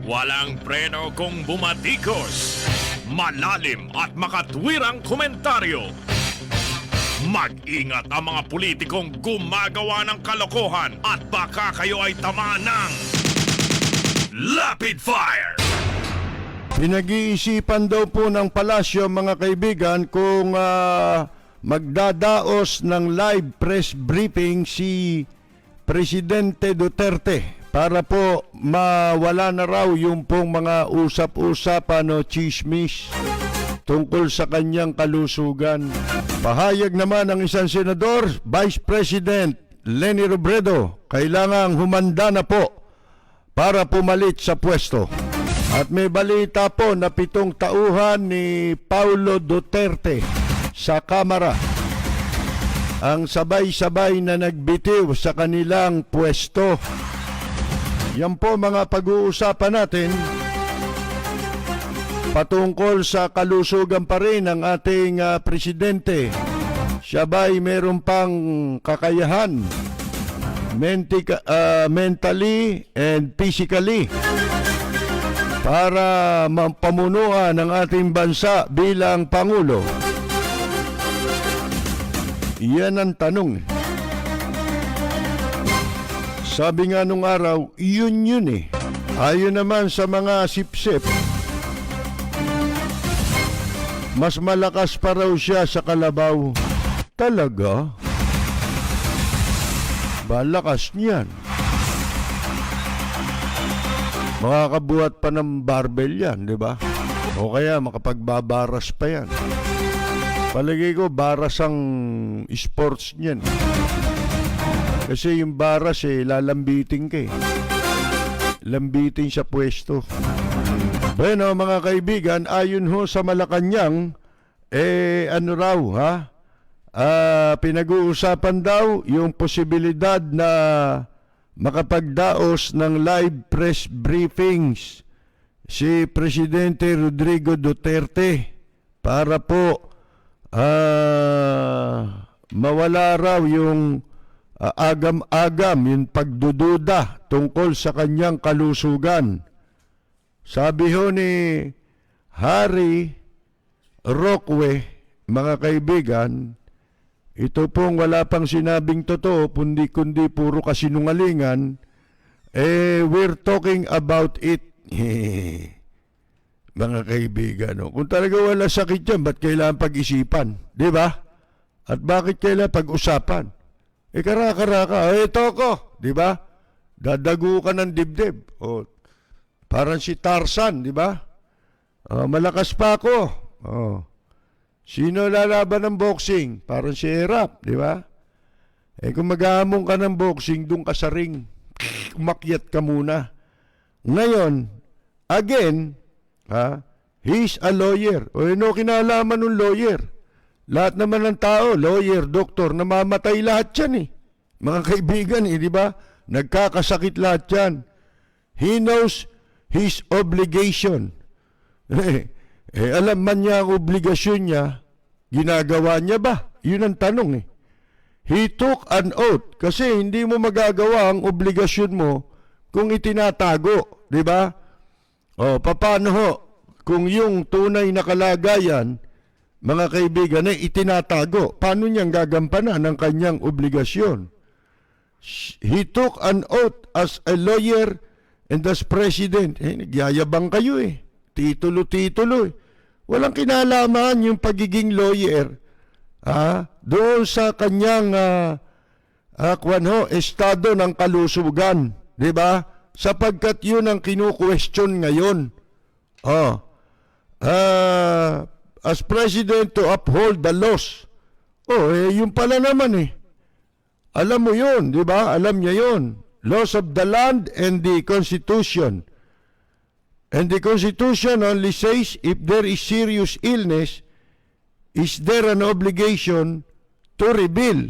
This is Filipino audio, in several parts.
Walang preno kung bumatikos. Malalim at makatwirang komentaryo. Mag-ingat ang mga politikong gumagawa ng kalokohan at baka kayo ay tamaan ng Rapid Fire! Pinag-iisipan daw po ng palasyo, mga kaibigan, kung magdadaos ng live press briefing si Presidente Duterte para po mawala na raw yung pong mga usap-usapan o chismis tungkol sa kanyang kalusugan. Pahayag naman ng isang senador, Vice President Leni Robredo, kailangang humanda na po para pumalit sa pwesto. At may balita po na 7 tauhan ni Paulo Duterte sa Kamara ang sabay-sabay na nagbitiw sa kanilang pwesto. Yan po mga pag-uusapan natin patungkol sa kalusugan pa rin ng ating presidente. Siya ba'y meron pang kakayahan mentally and physically para pamunuan ng ating bansa bilang Pangulo? Yan ang tanong. Sabi nga nung araw, yun eh. Ayon naman sa mga sipsip, mas malakas pa raw siya sa kalabaw. Talaga? Balakas niyan. Makakabuhat pa ng barbell yan, di ba? O kaya makapagbabaras pa yan. Palagay ko, baras ang sports niyan. Kasi yung baras lalambitin ka eh. Lambitin sa pwesto. Bueno, mga kaibigan, ayon ho sa Malacanang, ano raw, pinag-uusapan daw yung posibilidad na makapagdaos ng live press briefings si Presidente Rodrigo Duterte para po mawala raw yung agam-agam, yung pagdududa tungkol sa kanyang kalusugan. Sabi ho ni Harry Roque, mga kaibigan, ito pong wala pang sinabing totoo, kundi puro kasinungalingan, we're talking about it. Mga kaibigan, kung talaga wala sakit yan, ba't kailangan pag-isipan? Di ba? At bakit kailangan pag-usapan? Karaka-raka, ito ko, di ba? Dadago ka ng dibdib. Parang si Tarzan, di ba? Malakas pa ako. Sino lalaban ng boxing? Parang si Erap, di ba? Kung maghahamon ka ng boxing, doon ka sa ring. Umakyat ka muna. Ngayon, again, he's a lawyer. No kinalaman ng lawyer. Lahat naman ng tao, lawyer, doktor, namamatay lahat yan eh. Mga kaibigan di ba? Nagkakasakit lahat yan. He knows his obligation. Alam man niya ang obligasyon niya, ginagawa niya ba? Yun ang tanong eh. He took an oath kasi hindi mo magagawa ang obligasyon mo kung itinatago, di ba? Paano ho? Kung yung tunay na kalagayan, mga kaibigan, itinatago, paano niyang gagampanan ang kanyang obligasyon? He took an oath as a lawyer and as president. Nagyayabang kayo eh. Titulo-titulo eh. Walang kinalaman yung pagiging lawyer doon sa kanyang estado ng kalusugan. Diba? Sapagkat yun ang kinu-question ngayon. As president to uphold the laws. Yun pala naman eh. Alam mo yun, di ba? Alam niya yun. Laws of the land and the Constitution. And the Constitution only says if there is serious illness, is there an obligation to reveal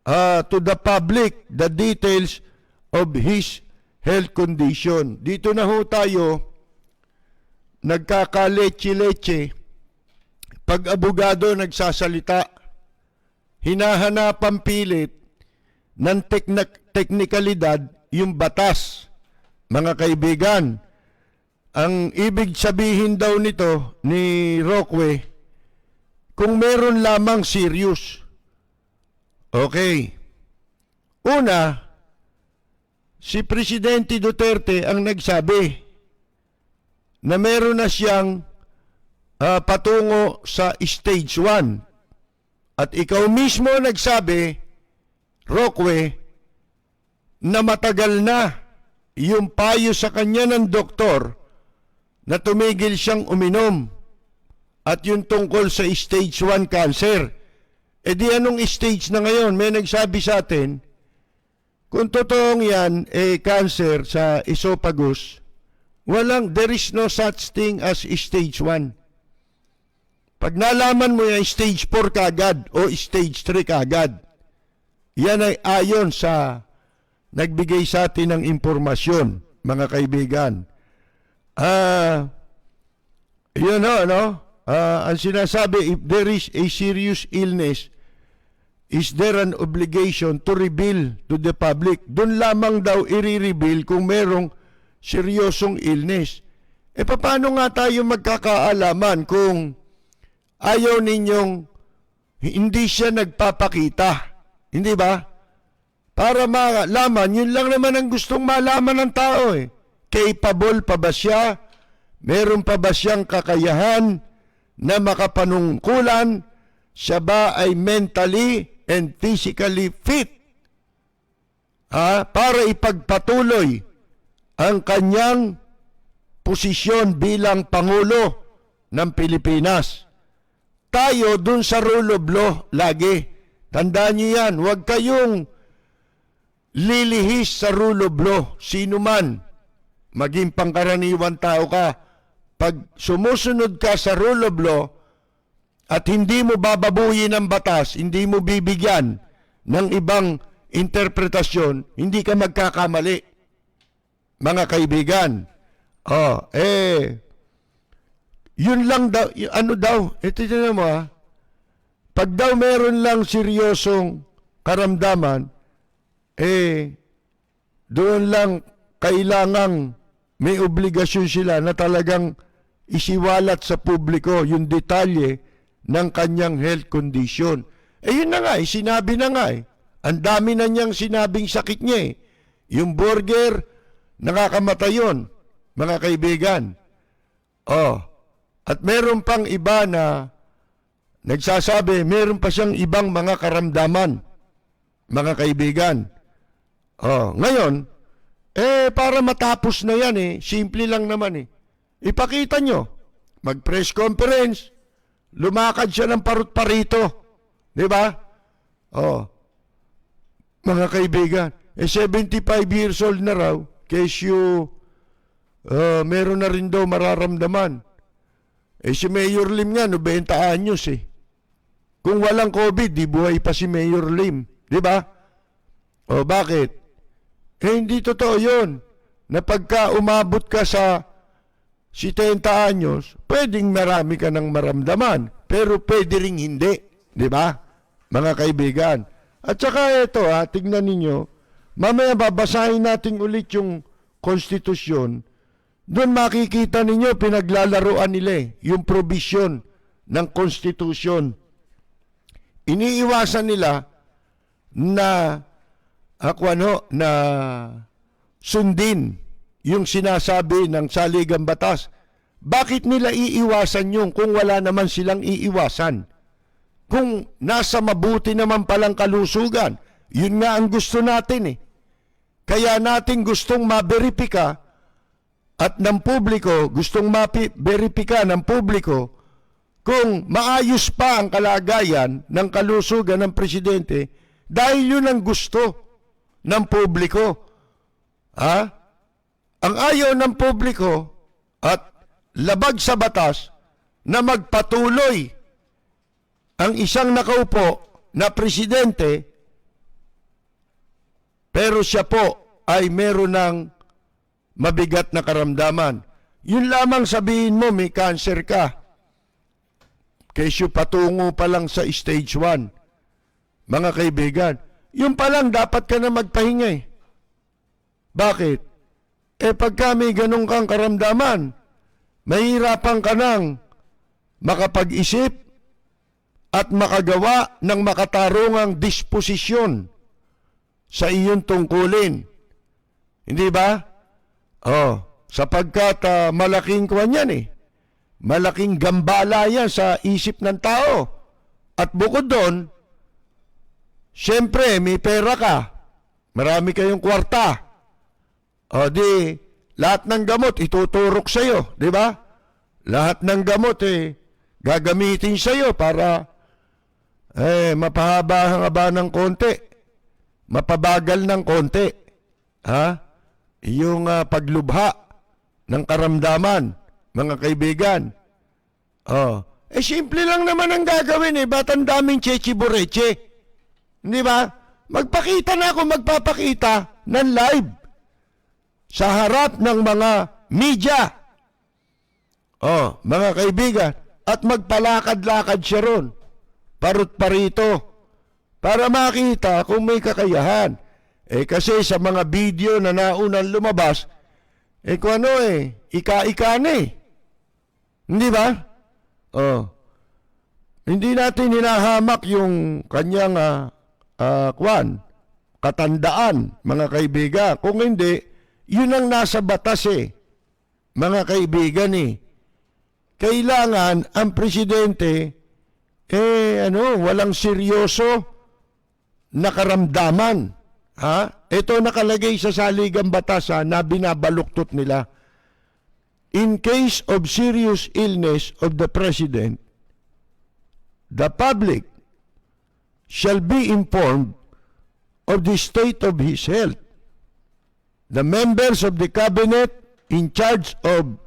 to the public the details of his health condition. Dito na ho tayo nagkakaleche-leche pag abogado nagsasalita, hinahanapan pilit ng teknikalidad yung batas. Mga kaibigan, ang ibig sabihin daw nito ni Roque, kung meron lamang serious. Okay. Una, si Presidente Duterte ang nagsabi na meron na siyang patungo sa stage 1. At ikaw mismo nagsabi, Roque, na matagal na yung payo sa kanya ng doktor na tumigil siyang uminom at yung tungkol sa stage 1 cancer. E di anong stage na ngayon? May nagsabi sa atin, kung totoong yan, cancer sa esophagus, there is no such thing as stage 1. Pag nalaman mo yan, stage 4 kagad o stage 3 kagad. Yan ay ayon sa nagbigay sa atin ng impormasyon, mga kaibigan. Ang sinasabi, if there is a serious illness, is there an obligation to reveal to the public? Doon lamang daw i-reveal kung merong seryosong illness. E paano nga tayo magkakaalaman kung ayaw ninyong hindi siya nagpapakita? Hindi ba? Para malaman, yun lang naman ang gustong malaman ng tao eh. Capable pa ba siya? Meron pa ba siyang kakayahan na makapanungkulan? Siya ba ay mentally and physically fit? Para ipagpatuloy ang kanyang posisyon bilang Pangulo ng Pilipinas. Tayo dun sa rule of law lagi. Tandaan niyo yan, huwag kayong lilihis sa rule of law. Sino man, maging pangkaraniwan tao ka, pag sumusunod ka sa rule of law at hindi mo bababuyin ang batas, hindi mo bibigyan ng ibang interpretasyon, hindi ka magkakamali. Mga kaibigan, yun lang daw, ito na mo pag daw meron lang seryosong karamdaman, doon lang kailangang may obligasyon sila na talagang isiwalat sa publiko yung detalye ng kanyang health condition. Yun na nga, sinabi na nga Ang dami na niyang sinabing sakit niya Yung burger, nakakamatay yun, mga kaibigan. At meron pang iba na nagsasabi, meron pa siyang ibang mga karamdaman, mga kaibigan. Ngayon, para matapos na yan simple lang naman Ipakita nyo, mag-press conference, lumakad siya ng parut-parito. Di ba? Mga kaibigan, 75 years old na raw, kesyo meron na rin daw mararamdaman. Si Mayor Lim nga, 90 anyos Kung walang COVID, di buhay pa si Mayor Lim. Di ba? Bakit? Hindi totoo yun. Na pagka umabot ka sa 70 anyos, pwedeng marami ka ng maramdaman. Pero pwede ring hindi. Di ba? Mga kaibigan. At saka ito, tignan ninyo, mamaya babasahin natin ulit yung konstitusyon. Doon makikita ninyo, pinaglalaroan nila yung provision ng konstitusyon. Iniiwasan nila na na sundin yung sinasabi ng saligang batas. Bakit nila iiwasan yung kung wala naman silang iiwasan? Kung nasa mabuti naman palang kalusugan, yun nga ang gusto natin Kaya natin gustong maberipika at ng publiko, gustong maberipika ng publiko kung maayos pa ang kalagayan ng kalusugan ng presidente dahil yun ang gusto ng publiko. Ang ayaw ng publiko at labag sa batas na magpatuloy ang isang nakaupo na presidente pero siya po ay meron ng mabigat na karamdaman. Yun lamang sabihin mo may cancer ka. Kesyo patungo pa lang sa stage 1. Mga kaibigan, Yun pa lang, dapat ka na magpahinga eh. Bakit? Pagka may ganun kang karamdaman, mahirapan ka nang makapag-isip at makagawa ng makatarungang disposisyon sa iyong tungkulin. Hindi ba? Sapagkat malaking kwan yan eh. Malaking gambala yan sa isip ng tao. At bukod doon, siyempre, may pera ka. Marami kayong kwarta. Di, lahat ng gamot ituturok sa'yo, di ba? Lahat ng gamot gagamitin sa'yo para mapahaba-haba ng konti. Mapabagal ng konti. Yung paglubha ng karamdaman, mga kaibigan. Simple lang naman ang gagawin eh. Ba't ang daming chechi-bureche? Hindi ba? Magpakita na ako, magpapakita ng live sa harap ng mga media. Mga kaibigan. At magpalakad-lakad siya ron. Parut parito. Para makita kung may kakayahan. Kasi sa mga video na naunang lumabas, kung ano ika-ika na eh. Hindi ba? Hindi natin hinahamak yung kanyang katandaan, mga kaibigan. Kung hindi, yun ang nasa batas eh. Mga kaibigan eh. Kailangan ang presidente walang seryoso na karamdaman. Ito nakalagay sa saligang batas na binabaluktot nila. In case of serious illness of the President, the public shall be informed of the state of his health. The members of the cabinet in charge of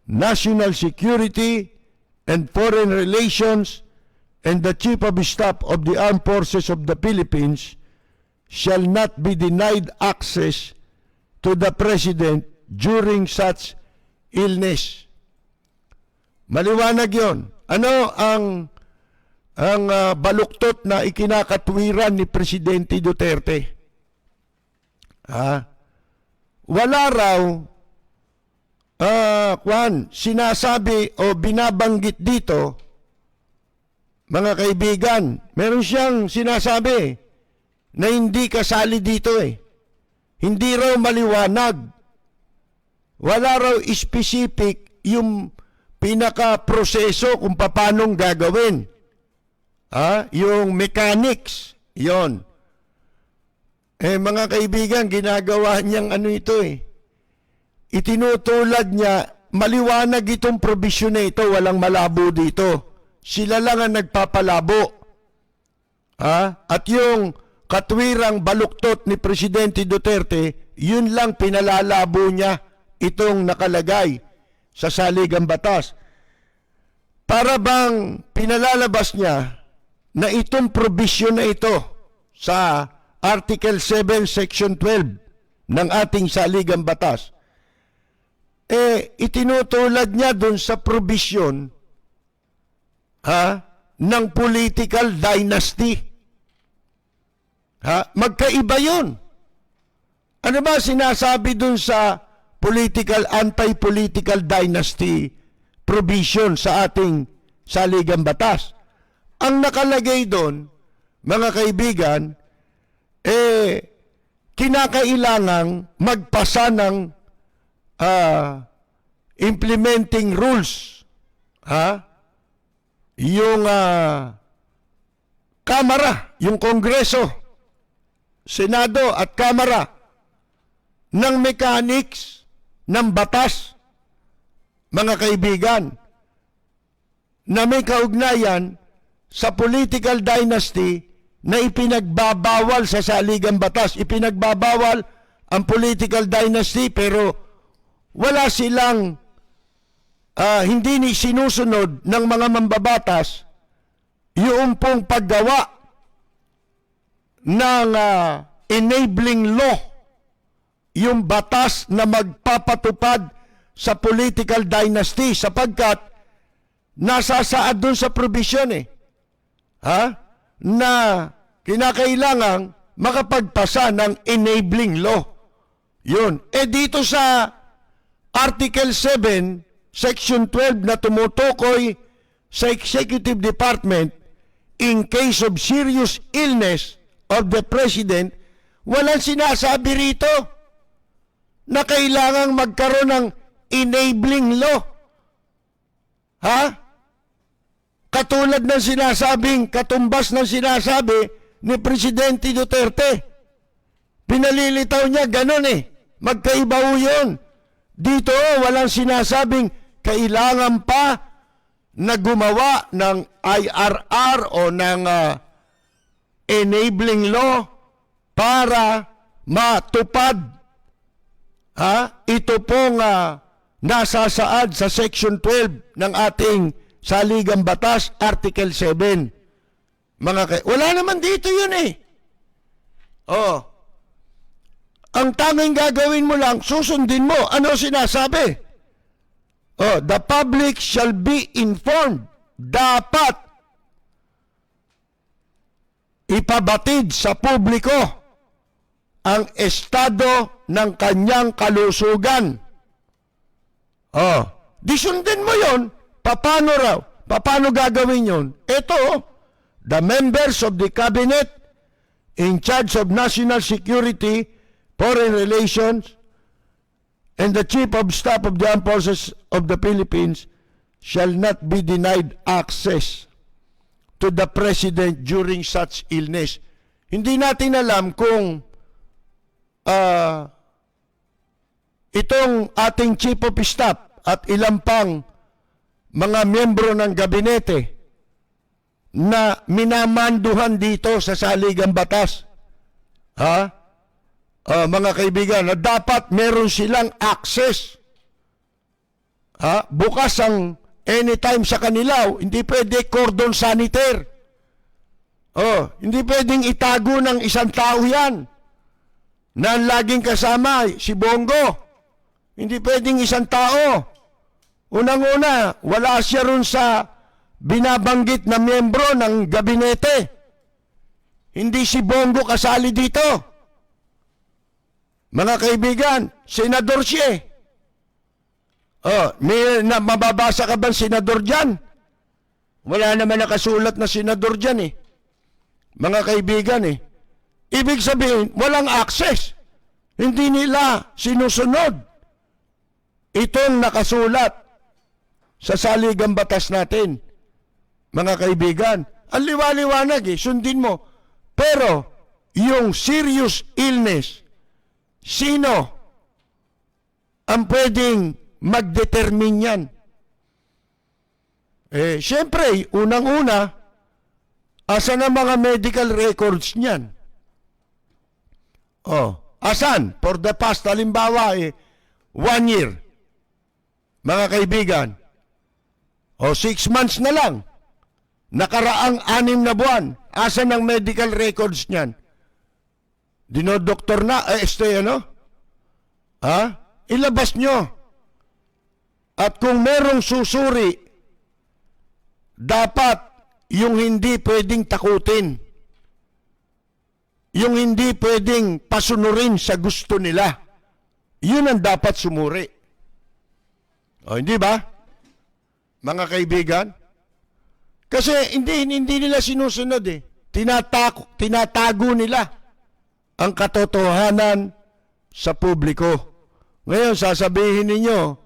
national security and foreign relations and the chief of staff of the armed forces of the Philippines shall not be denied access to the President during such illness. Maliwanag yon. Ano ang baluktot na ikinakatwiran ni Presidente Duterte? Wala raw sinasabi o binabanggit dito, mga kaibigan, meron siyang sinasabi na hindi kasali dito eh. Hindi raw maliwanag. Wala raw specific yung pinaka-proseso kung paano gagawin. Yung mechanics, yon. Mga kaibigan, ginagawa niyang ito eh. Itinutulad niya, maliwanag itong probisyon na ito, walang malabo dito. Sila lang ang nagpapalabo. At yung katwirang baluktot ni Presidente Duterte, yun lang pinalalabo niya itong nakalagay sa saligang batas. Para bang pinalalabas niya na itong probisyon na ito sa Article 7, Section 12 ng ating saligang batas, itinutulad niya dun sa probisyon ng political dynasty. Magkaiba yun. Ano ba sinasabi dun sa anti-political dynasty provision sa ating saligang batas? Ang nakalagay doon, mga kaibigan, kinakailangang magpasa ng implementing rules. Yung Kamara, yung Kongreso, Senado at Kamara ng mechanics ng batas, mga kaibigan, na may kaugnayan sa political dynasty na ipinagbabawal sa saligang batas. Ipinagbabawal ang political dynasty pero wala silang hindi ni sinusunod ng mga mambabatas yung pong paggawa ng enabling law, yung batas na magpapatupad sa political dynasty sapagkat nasasaad dun sa provision na kinakailangang makapagpasa ng enabling law. Yun. Dito sa Article 7, Section 12 na tumutukoy sa Executive Department in case of serious illness of the President, walang sinasabi rito na kailangang magkaroon ng enabling law. Ha? Katulad ng sinasabing, katumbas ng sinasabi ni Presidente Duterte. Pinalilitaw niya, ganun Magkaiba ho yun. Dito, walang sinasabing kailangan pa na gumawa ng IRR o ng enabling law para matupad. Ito pong nasasaad sa Section 12 ng ating Saligang Batas, Article 7. Wala naman dito yun Ang tanging gagawin mo lang, susundin mo. Ano sinasabi? The public shall be informed. Dapat ipabatid sa publiko ang estado ng kanyang kalusugan. Di sundin mo yon. Paano raw? Paano gagawin yon? Ito, the members of the cabinet in charge of national security, foreign relations, and the Chief of Staff of the Armed Forces of the Philippines shall not be denied access to the President during such illness. Hindi natin alam kung itong ating Chief of Staff at ilang pang mga miyembro ng gabinete na minamanduhan dito sa Saligang Batas. Mga kaibigan, na dapat meron silang access. Bukas ang anytime sa kanila, hindi pwede cordon sanitaire. Hindi pwedeng itago ng isang tao yan na laging kasama si Bongo. Hindi pwedeng isang tao. Unang-una, wala siya ron sa binabanggit na miyembro ng gabinete. Hindi si Bongo kasali dito. Mga kaibigan, senador siya may mababasa ka bang senador dyan? Wala naman nakasulat na senador dyan Mga kaibigan Ibig sabihin, walang access. Hindi nila sinusunod itong nakasulat sa Saligang Batas natin. Mga kaibigan, ang liwaliwanag sundin mo. Pero, yung serious illness, sino ang pwedeng magdetermine yan? Siyempre, unang-una, asan ang mga medical records niyan? Asan? For the past, halimbawa, 1 year. Mga kaibigan, 6 months na lang. Nakaraang 6 na buwan. Asan ang medical records niyan? Dinodoktor na, ilabas nyo. At kung merong susuri, dapat yung hindi pwedeng takutin. Yung hindi pwedeng pasunurin sa gusto nila. Yun ang dapat sumuri. Hindi ba? Mga kaibigan? Kasi hindi nila sinusunod Tinatago nila ang katotohanan sa publiko. Ngayon, sasabihin ninyo,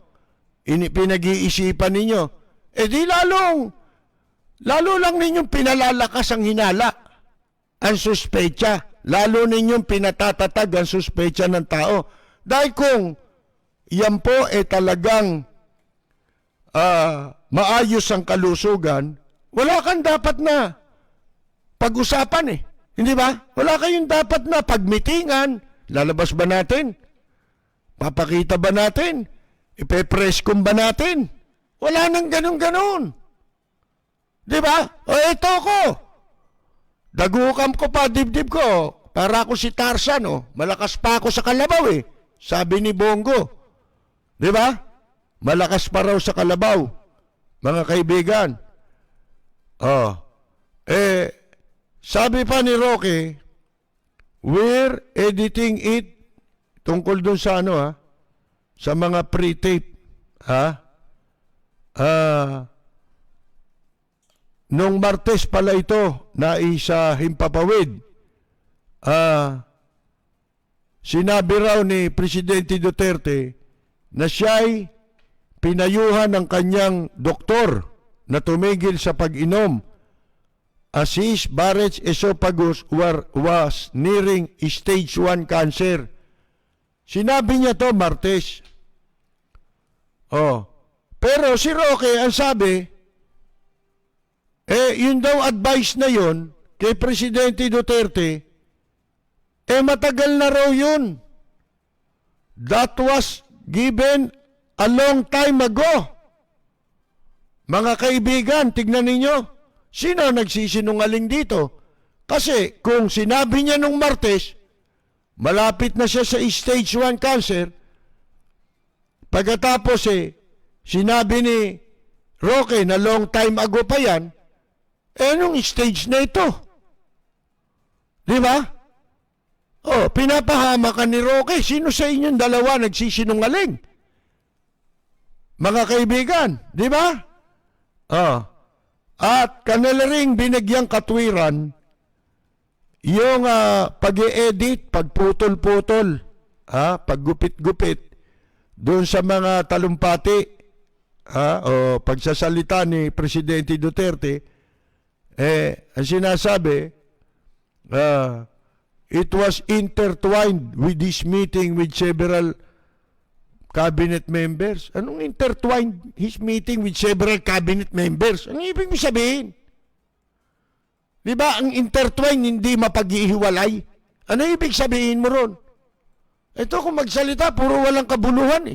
pinag-iisipan ninyo, di lalo lang ninyong pinalalakas ang hinala, ang suspecha. Lalo ninyong pinatatatag ang suspecha ng tao. Dahil kung yan po talagang maayos ang kalusugan, wala kang dapat na pag-usapan Hindi ba? Wala kayong dapat na pagmitingan. Lalabas ba natin? Papakita ba natin? Ipe-press con ba natin? Wala nang ganun-ganun. Di ba? Ito ko. Dagukam ko pa, dibdib ko. Para ako si Tarzan, Malakas pa ako sa kalabaw, Sabi ni Bongo. Di ba? Malakas pa raw sa kalabaw. Mga kaibigan. Sabi pa ni Roque, we're editing it tungkol dun sa ano sa mga pre-tape nung Martes pala ito na isa himpapawid. Sinabi raw ni Presidente Duterte na siya'y pinayuhan ng kanyang doktor na tumigil sa pag-inom as his Barrett's esophagus was nearing stage 1 cancer. Sinabi niya to Martes. Pero si Roque ang sabi, yun daw advice na yun kay Presidente Duterte, matagal na raw yun. That was given a long time ago. Mga kaibigan, tignan ninyo, sino nagsisinungaling dito? Kasi kung sinabi niya nung Martes, malapit na siya sa stage 1 cancer, pagkatapos sinabi ni Roque na long time ago pa yan, nung stage na ito. Di ba? Pinapahamakan ni Roque. Sino sa inyong dalawa nagsisinungaling? Mga kaibigan, di ba? At kanila ring binagyang katwiran yung pag-i-edit, pagputol-putol, paggupit-gupit doon sa mga talumpati o pagsasalita ni Presidente Duterte. Ang sinasabi, it was intertwined with this meeting with several cabinet members. Anong intertwined his meeting with several cabinet members? Anong ibig mo sabihin? Di ba ang intertwined hindi mapag-ihiwalay? Ano ibig sabihin mo ron? Ito kung magsalita, puro walang kabuluhan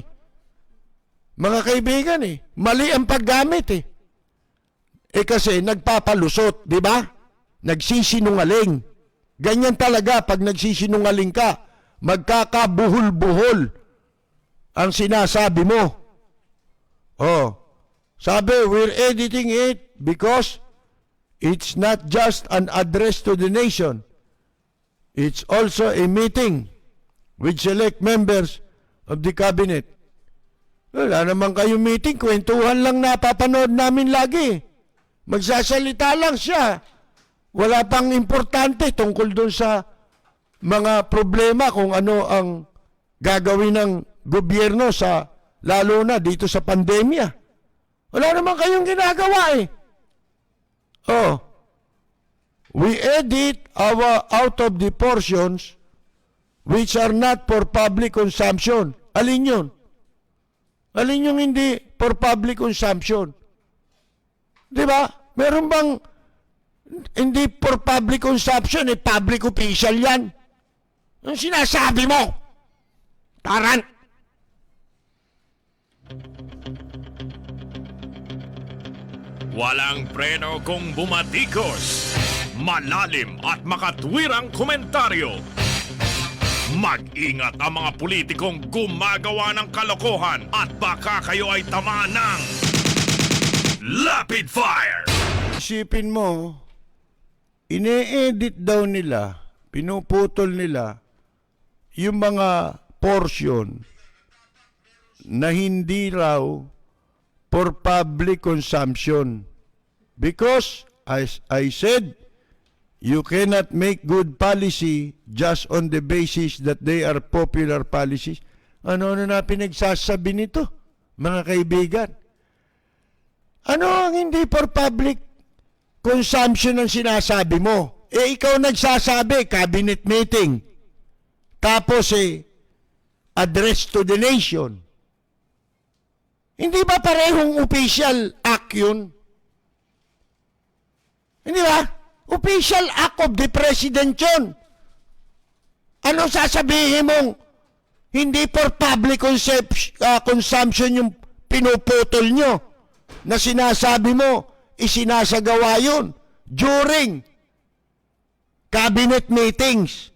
Mga kaibigan mali ang paggamit kasi nagpapalusot, di ba? Nagsisinungaling. Ganyan talaga pag nagsisinungaling ka, magkakabuhol-buhol ang sinasabi mo. Sabi, we're editing it because it's not just an address to the nation. It's also a meeting with select members of the cabinet. Wala naman kayong meeting, kwentuhan lang napapanood namin lagi. Magsasalita lang siya. Wala pang importante tungkol doon sa mga problema kung ano ang gagawin ng gobyerno sa lalo na dito sa pandemya. Wala naman kayong ginagawa We edit out of the portions which are not for public consumption. Alin yun? Alin yung hindi for public consumption? Di ba? Meron bang hindi for public consumption, public official yan? Ang sinasabi mo? Taran! Walang preno kung bumatikos. Malalim at makatwirang komentaryo. Mag-ingat ang mga politikong gumagawa ng kalokohan at baka kayo ay tamaan ng Rapid Fire! Isipin mo, ine-edit daw nila, pinuputol nila, yung mga portion na hindi raw for public consumption. Because, as I said, you cannot make good policy just on the basis that they are popular policies. Ano na pinagsasabi nito, mga kaibigan? Ano ang hindi for public consumption ang sinasabi mo? Ikaw nagsasabi, cabinet meeting. Tapos address to the nation. Hindi ba parehong official act yun? Hindi ba? Official act of the president yun. Ano sasabihin mong hindi for public consumption yung pinuputol nyo na sinasabi mo, isinasagawa yun during cabinet meetings.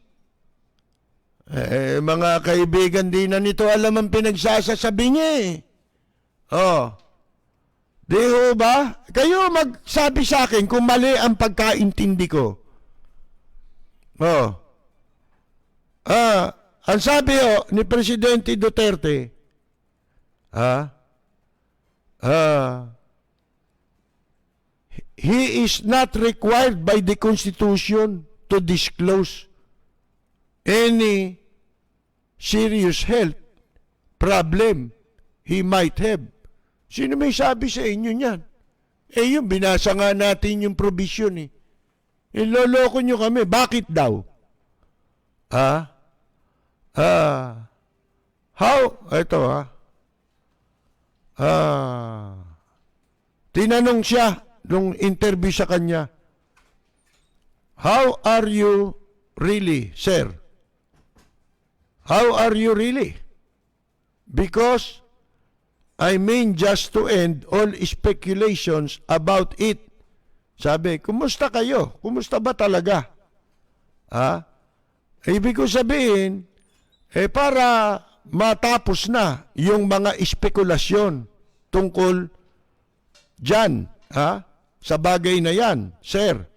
Mga kaibigan, di na nito alam ang pinagsasasabi niya Di ho ba? Kayo magsabi sa akin kung mali ang pagkaintindi ko. Ang sabi ni Presidente Duterte, he is not required by the Constitution to disclose any serious health problem he might have. Sino may sabi sa inyo niyan? Yung binasa nga natin yung provision eh. Iloloko nyo kami. Bakit daw? How? Ito tinanong siya nung interview sa kanya, how are you really, sir? How are you really? Because I mean just to end all speculations about it. Sabi, kumusta kayo? Kumusta ba talaga? Ibig ko sabihin, para matapos na yung mga spekulasyon tungkol dyan, sa bagay na yan, sir.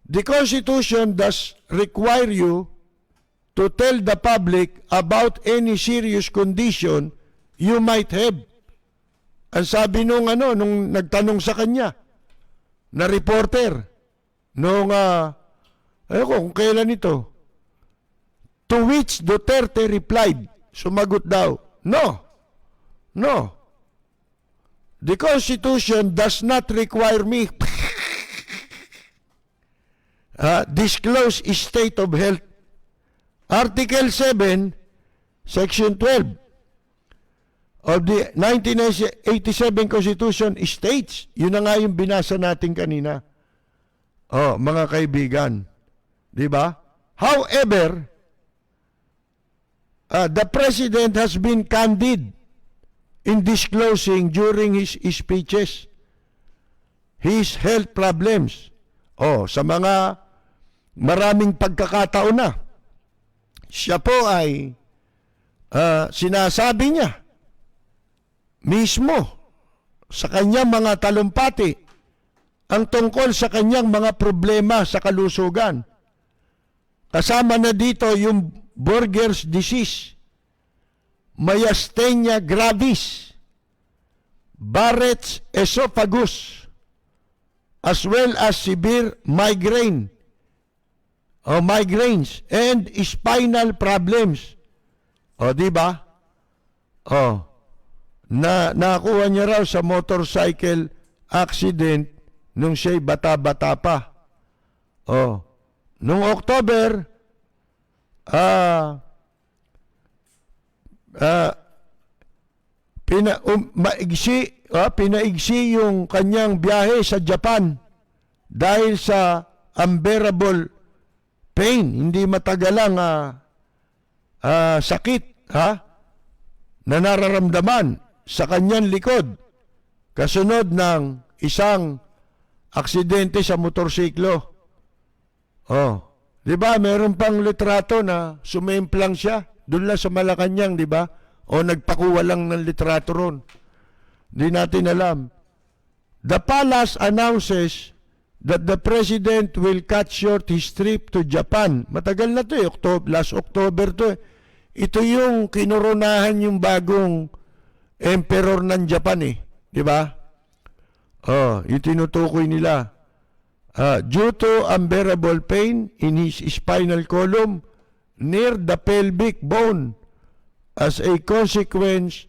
The Constitution does require you to tell the public about any serious condition you might have. Ang sabi nung nagtanong sa kanya, na reporter, nung, kung kailan ito, to which Duterte replied, sumagot daw, no. The Constitution does not require me disclose state of health. Article 7, Section 12 of the 1987 Constitution states, yun na nga yung binasa natin kanina. Mga kaibigan, di ba? However, the President has been candid in disclosing during his speeches his health problems. Sa mga maraming pagkakataon na, siya po ay sinasabi niya mismo sa kanyang mga talumpati ang tungkol sa kanyang mga problema sa kalusugan. Kasama na dito yung Buerger's disease, myasthenia gravis, Barrett's esophagus, as well as severe migraines and spinal problems. Di ba? Nakuha niya raw sa motorcycle accident nung siya'y bata-bata pa. Nung October, pinaigsi yung kanyang biyahe sa Japan dahil sa unbearable pain, hindi matagalang sakit na nararamdaman sa kanyang likod kasunod ng isang aksidente sa motorsiklo. Di ba, meron pang litrato na sumemplang siya doon lang sa Malacanang, di ba? Nagpakuha lang ng litrato ron. Di natin alam. The palace announces that the President will cut short his trip to Japan. Matagal na to last October to Ito yung kinoronahan yung bagong emperor ng Japan di ba? Yung tinutukoy nila. Due to unbearable pain in his spinal column near the pelvic bone as a consequence,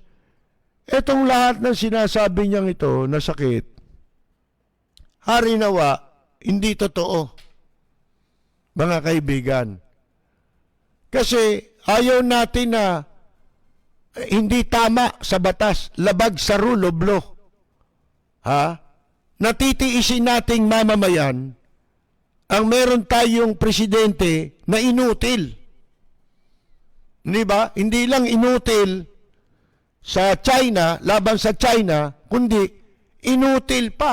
etong lahat ng sinasabi niyang ito na sakit, hari nawa, hindi totoo, mga kaibigan. Kasi ayaw natin na hindi tama sa batas, labag sa rule of law. Natitiisin nating mamamayan ang meron tayong presidente na inutil. Di ba? Hindi lang inutil sa China, laban sa China, kundi inutil pa.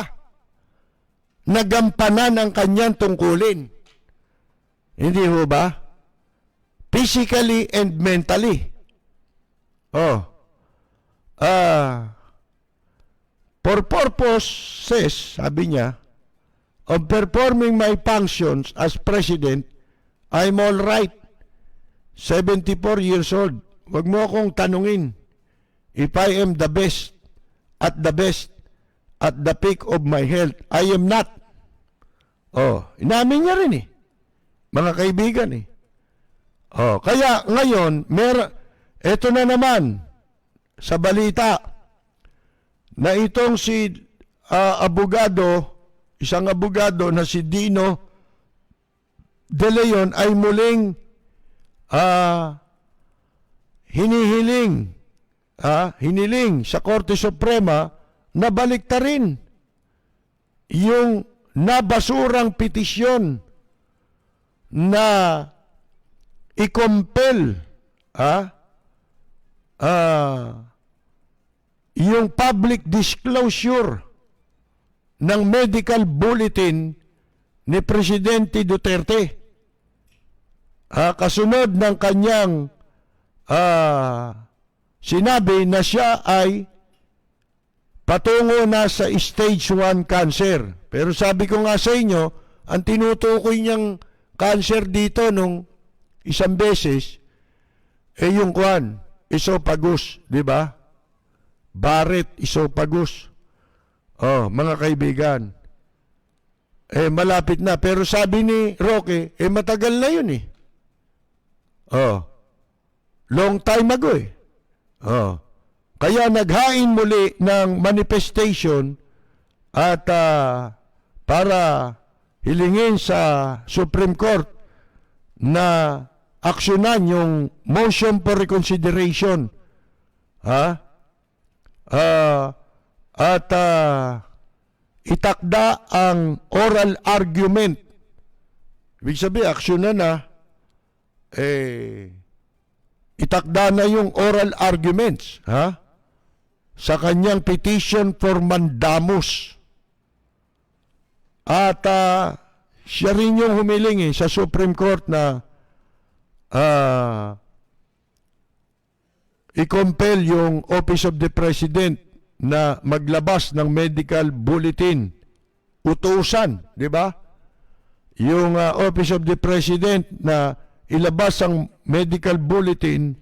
Nagampanan ang kanyang tungkulin. Hindi ho ba? Physically and mentally. For purposes, sabi niya, of performing my functions as president, I'm all right. 74 years old. Huwag mo akong tanungin if I am the best, at the peak of my health. I am not. Oh, inamin niya rin mga kaibigan Oh, kaya ngayon, eto na naman sa balita na itong si isang abogado na si Dino De Leon ay muling hiniling sa Korte Suprema na baliktarin yung nabasurang petisyon na i-compel yung public disclosure ng medical bulletin ni Presidente Duterte. Kasunod ng kanyang sinabi na siya ay patungo na sa stage 1 cancer. Pero sabi ko nga sa inyo, ang tinutukoy niyang cancer dito nung isang beses, yung esophagus, di ba? Barrett esophagus. Oh, mga kaibigan. Malapit na. Pero sabi ni Roque, matagal na yun Oh, long time ago Oh. Kaya naghain muli ng manifestation at para hilingin sa Supreme Court na aksyonan yung motion for reconsideration. At itakda ang oral argument. Ibig sabihin, aksyonan na itakda na yung oral arguments sa kanyang petition for mandamus. At siya rin yung humiling sa Supreme Court na i-compel yung Office of the President na maglabas ng medical bulletin. Utusan, di ba? Yung Office of the President na ilabas ang medical bulletin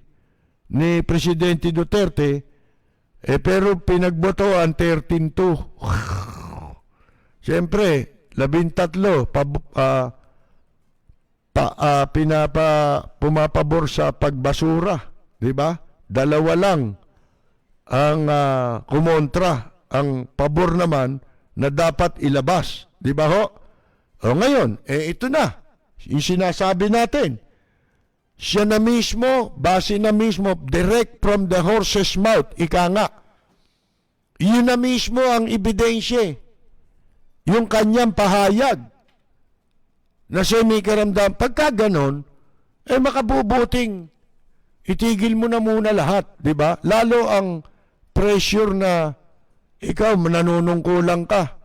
ni Presidente Duterte, pero pinagbotoan 13-2. Siyempre, 13 pumapabor sa pagbasura, di ba? 2 lang ang kumontra, ang pabor naman na dapat ilabas, di ba ho? O ngayon, ito na, yung sinasabi natin. Siya na mismo, base na mismo, direct from the horse's mouth, ika nga. Yun na mismo ang ebidensya. Yung kanyang pahayag na siya may karamdam. Pagka ganon, makabubuting itigil mo na muna lahat, di ba? Lalo ang pressure na ikaw nanunungkulan ka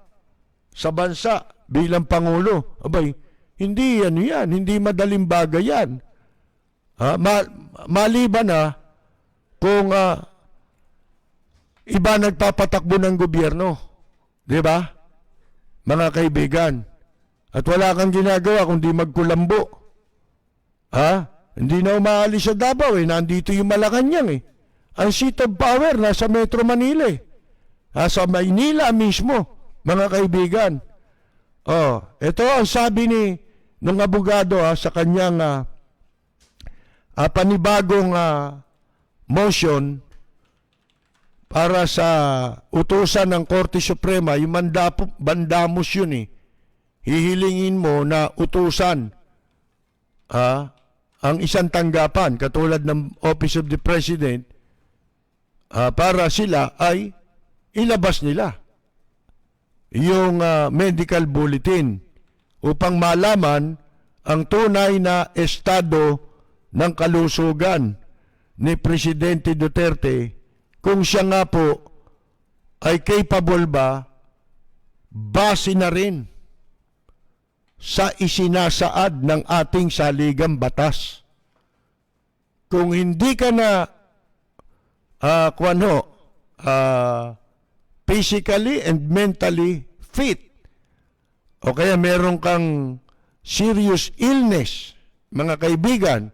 sa bansa bilang Pangulo. Abay, hindi yan, hindi madaling bagay yan. Maliban na kung iba nagpapatakbo ng gobyerno, di ba? Mga kaibigan, at wala kang ginagawa kundi magkulambo. Hindi na umaalis sa Davao nandito yung Malacanang Ang seat of power nasa Metro Manila sa Maynila mismo, mga kaibigan. Ito ang sabi ng abogado sa kanyang panibagong motion para sa utusan ng Korte Suprema, yung mandamus yun hihilingin mo na utusan ang isang tanggapan katulad ng Office of the President para sila ay ilabas nila yung medical bulletin upang malaman ang tunay na estado ng kalusugan ni Presidente Duterte, kung siya nga po ay capable ba base na rin sa isinasaad ng ating saligang batas. Kung hindi ka na physically and mentally fit, o kaya meron kang serious illness, mga kaibigan,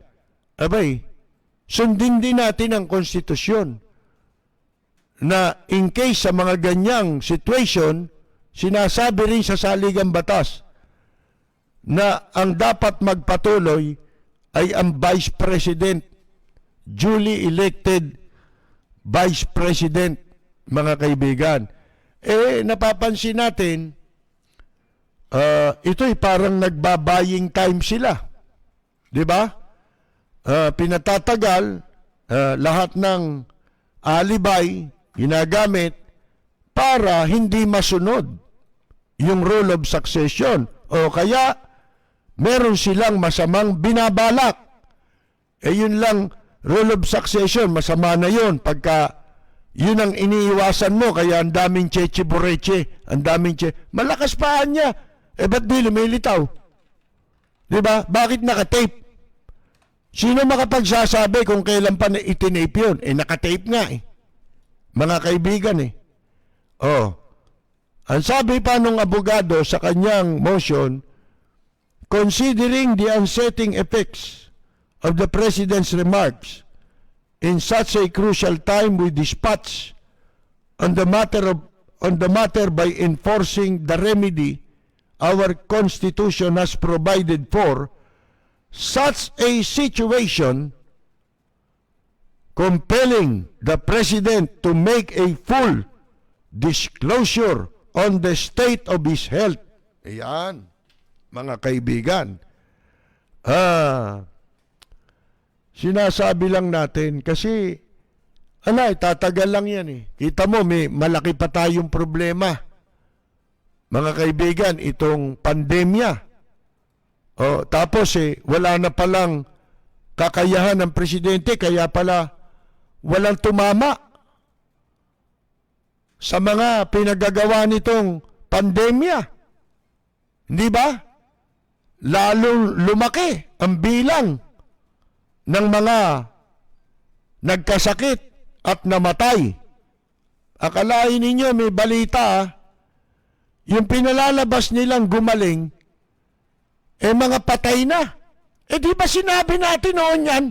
abay, sundin din natin ang konstitusyon na in case sa mga ganyang situation, sinasabi rin sa saligang batas na ang dapat magpatuloy ay ang Vice President, duly elected Vice President, mga kaibigan. Napapansin natin, ito'y parang nagbabaying time sila. Di ba? Pinatatagal, lahat ng alibay, ginagamit para hindi masunod yung rule of succession. O kaya, meron silang masamang binabalak. Yun lang, rule of succession, masama na yun. Pagka yun ang iniiwasan mo, kaya ang daming cheche boreche, ang daming malakas paan niya. Ba't di lumilitaw? Diba? Bakit nakatape? Sino makapagsasabi kung kailan pa na itinape yun? Nakatape nga mga kaibigan Ang sabi pa nung abogado sa kanyang motion, considering the unsettling effects of the President's remarks in such a crucial time, we dispatch on the matter by enforcing the remedy our Constitution has provided for. Such a situation compelling the President to make a full disclosure on the state of his health. Ayan, mga kaibigan. Sinasabi lang natin kasi tatagal lang yan Kita mo, may malaki pa tayong problema. Mga kaibigan, itong pandemya. Tapos wala na palang kakayahan ng presidente, kaya pala walang tumama sa mga pinagagawa nitong pandemya. Hindi ba? Lalong lumaki ang bilang ng mga nagkasakit at namatay. Akalain ninyo may balita yung pinalalabas nilang gumaling, mga patay na. Di ba sinabi natin noon yan?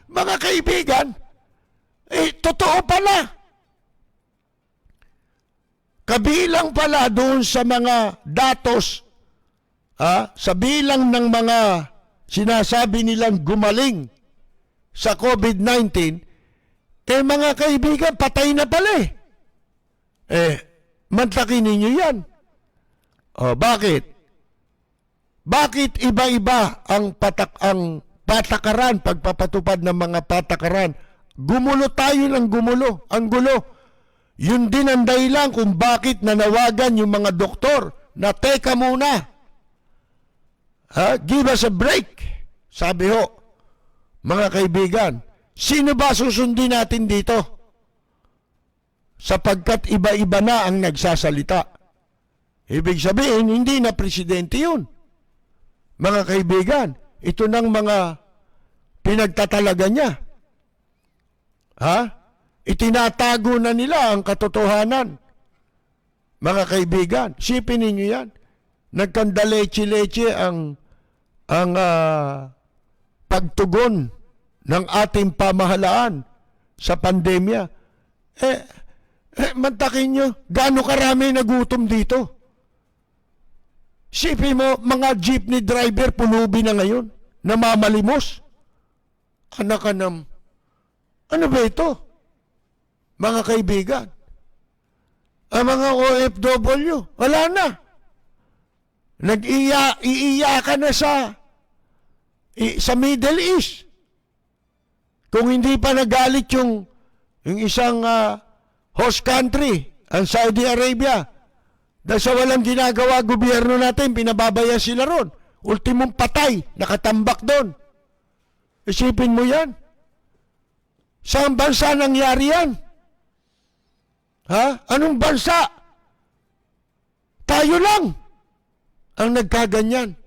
Mga kaibigan, totoo pala. Kabilang pala doon sa mga datos, sa bilang ng mga sinasabi nilang gumaling sa COVID-19, mga kaibigan, patay na pala mantakin ninyo yan. Bakit? Bakit iba-iba ang patakaran, pagpapatupad ng mga patakaran? Gumulo tayo ng gumulo, ang gulo. Yun din ang dahilan kung bakit nanawagan yung mga doktor na teka muna. Give us a break. Sabi mga kaibigan, sino ba susundin natin dito? Sapagkat iba-iba na ang nagsasalita. Ibig sabihin, hindi na presidente yun. Mga kaibigan, ito ng mga pinagtatalaga niya. Itinatago na nila ang katotohanan. Mga kaibigan, sipin ninyo yan. Nagkandaleche-leche ang pagtugon ng ating pamahalaan sa pandemya. Mantakin nyo, gaano karami nagutom dito? Sipin mo, mga jeepney driver, pulubi na ngayon, namamalimos. Anak-anam. Ano ba ito? Mga kaibigan, ang mga OFW, wala na. Nag-iiyakan na sa Middle East. Kung hindi pa nagalit yung isang host country, ang Saudi Arabia, dahil sa walang ginagawa gobyerno natin, pinababaya sila ron. Ultimong patay, nakatambak doon. Isipin mo yan. Saan bansa nangyari yan? Anong bansa? Tayo lang ang nagkaganyan.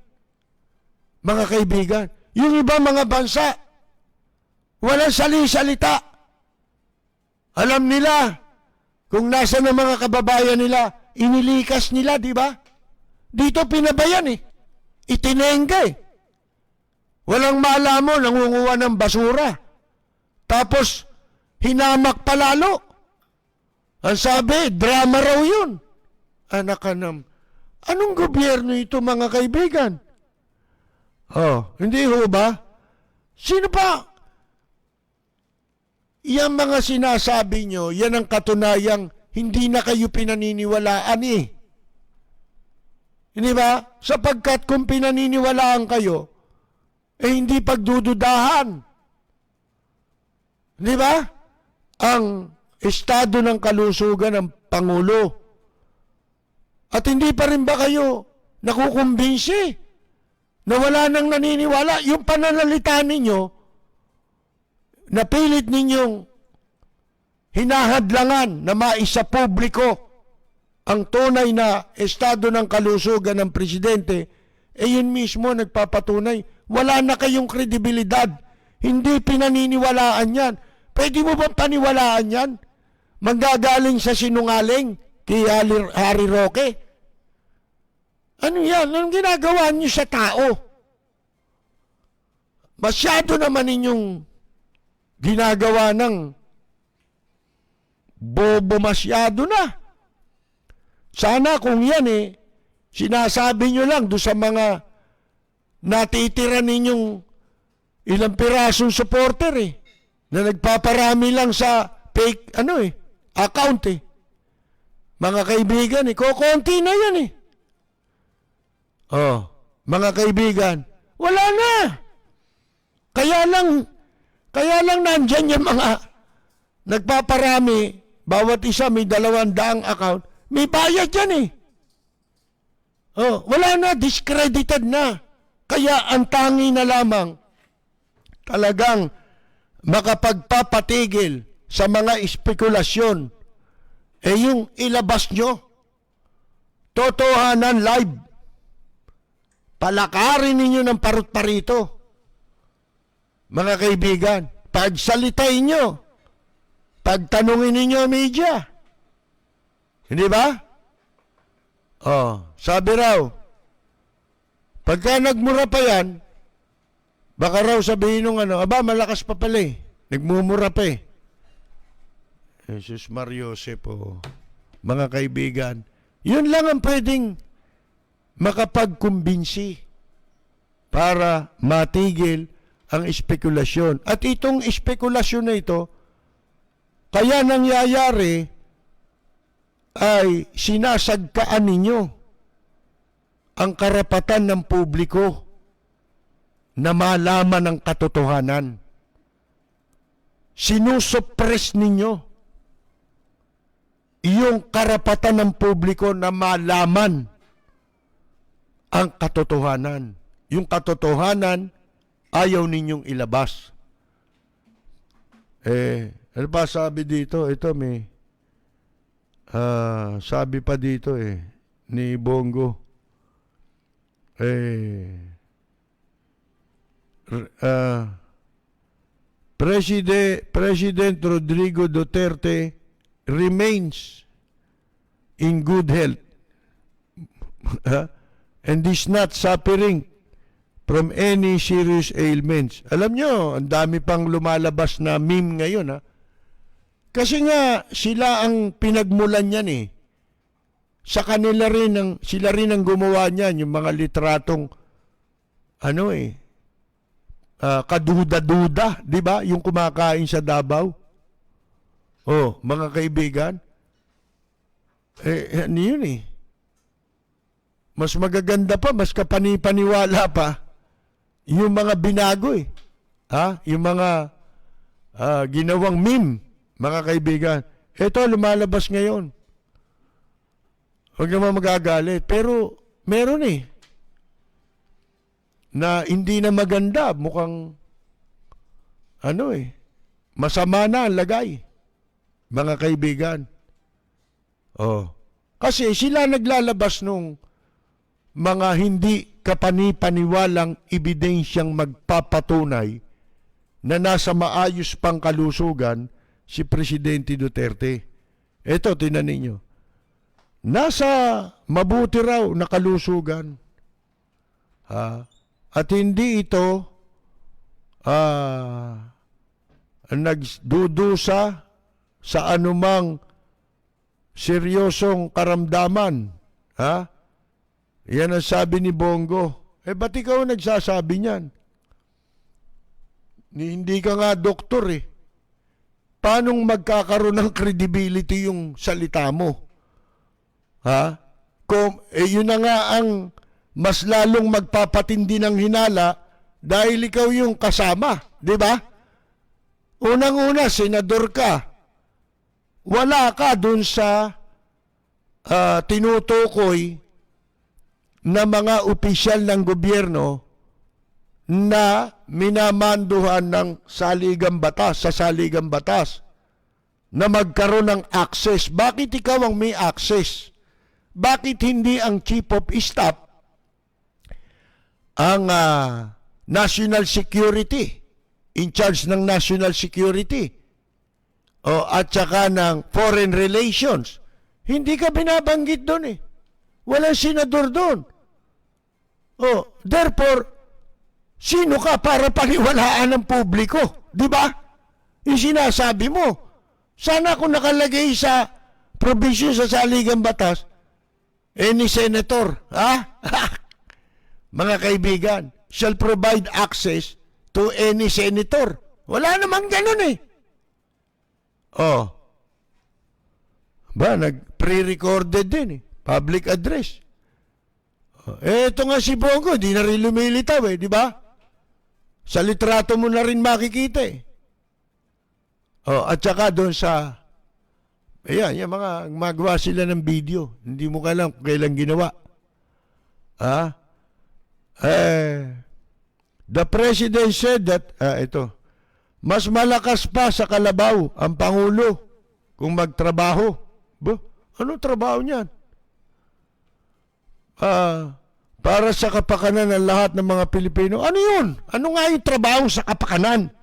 Mga kaibigan, yung iba mga bansa, walang sali-salita. Alam nila kung nasa ng mga kababayan nila, inilikas nila, di ba? Dito pinabayan Itinengga Walang malamo, nangunguha ng basura. Tapos, hinamak palalo. Ang sabi, drama raw yun. Anak ka nam, anong gobyerno ito mga kaibigan? Oh, hindi ho ba? Sino pa? Yang mga sinasabi nyo, yan ang katunayang hindi na kayo pinaniniwalaan eh. Hindi ba? Sapagkat kung pinaniniwalaan kayo, hindi pagdududahan. Di ba? Ang estado ng kalusugan ng Pangulo. At hindi pa rin ba kayo nakukumbinsi na wala nang naniniwala? Yung pananalita ninyo, napilit ninyong hinahadlangan na maisa publiko ang tunay na estado ng kalusugan ng presidente, yun mismo nagpapatunay, wala na kayong kredibilidad. Hindi pinaniniwalaan yan. Pwede mo bang paniwalaan yan? Manggagaling sa sinungaling kay Harry Roque? Ano yan? Anong ginagawa niyo sa tao? Masyado naman ninyong ginagawa ng bobo masyado na. Sana kung yan sinasabi nyo lang doon sa mga natitira ninyong ilang pirasong supporter na nagpaparami lang sa fake account Mga kaibigan kokonti na yan Oh, mga kaibigan, wala na. Kaya lang nandyan yung mga nagpaparami, bawat isa may 200 account, may bayad yan Oh, wala na, discredited na. Kaya ang tangi na lamang talagang makapagpapatigil sa mga espekulasyon yung ilabas nyo. Totohanan live. Palakarin ninyo ng parut-parito. Mga kaibigan, pagsalitain nyo, pagtanungin ninyo ang media. Hindi ba? Oh, sabi raw, pagka nagmura pa yan, baka raw sabihin nung aba, malakas pa pala nagmumura pa Jesus Mario Joseph, mga kaibigan, yun lang ang pwedeng makapagkumbinsi para matigil ang espekulasyon. At itong espekulasyon na ito, kaya nangyayari ay sinasagkaan ninyo ang karapatan ng publiko na malaman ang katotohanan. Sinusuppress ninyo yung karapatan ng publiko na malaman ang katotohanan. Yung katotohanan, ayaw ninyong ilabas. Ano pa sabi dito? Ito may sabi pa dito ni Bongo. President Rodrigo Duterte remains in good health and is not suffering from any serious ailments. Alam nyo, ang dami pang lumalabas na meme ngayon Kasi nga sila ang pinagmulan niyan Sa kanila rin sila rin ang gumawa niyan, yung mga litratong kaduda-duda, 'di ba? Yung kumakain sa Davao. Oh, mga kaibigan. Ano yun Mas magaganda pa, mas kapani-paniwala pa yung mga binago Yung mga ginawang meme, mga kaibigan. Ito lumalabas ngayon. Huwag naman magagalit. Pero meron na hindi na maganda. Mukhang masama na ang lagay. Mga kaibigan. Oh. Kasi sila naglalabas nung mga hindi kapani-paniwalang ebidensyang magpapatunay na nasa maayos pang kalusugan si Presidente Duterte. Ito, tingnan ninyo. Nasa mabuti raw na kalusugan. At hindi ito nagdudusa sa anumang seryosong karamdaman. Ha? Yan ang sabi ni Bongo. Ba't ikaw nagsasabi niyan? Hindi ka nga doktor eh. Paano magkakaroon ng credibility yung salita mo? Ha? Yun na nga ang mas lalong magpapatindi ng hinala dahil ikaw yung kasama. Di ba? Unang-una, senador ka. Wala ka dun sa tinutukoy na mga opisyal ng gobyerno na minamanduhan ng saligang batas, sa saligang batas, na magkaroon ng access. Bakit ikaw ang may access? Bakit hindi ang Chief of Staff ang National Security, in charge ng National Security, at saka ng Foreign Relations? Hindi ka binabanggit doon eh. Walang senador doon. Therefore, sino ka para paniwalaan ng publiko? Di ba? Yung sinasabi mo. Sana kung nakalagay sa provision sa saligang batas, any senator, mga kaibigan, shall provide access to any senator. Wala naman ganun eh. Nag-pre-recorded din eh. Public address. Ito nga si Bongo, di na rin lumilitaw eh, di ba? Sa litrato mo na rin makikita eh. At saka doon sa, yung mga magawa sila ng video. Hindi mo alam kung kailan ginawa. The President said that, mas malakas pa sa kalabaw ang Pangulo kung magtrabaho. Anong trabaho niyan? Para sa kapakanan ng lahat ng mga Pilipino. Ano yun? Ano nga yung trabaho sa kapakanan?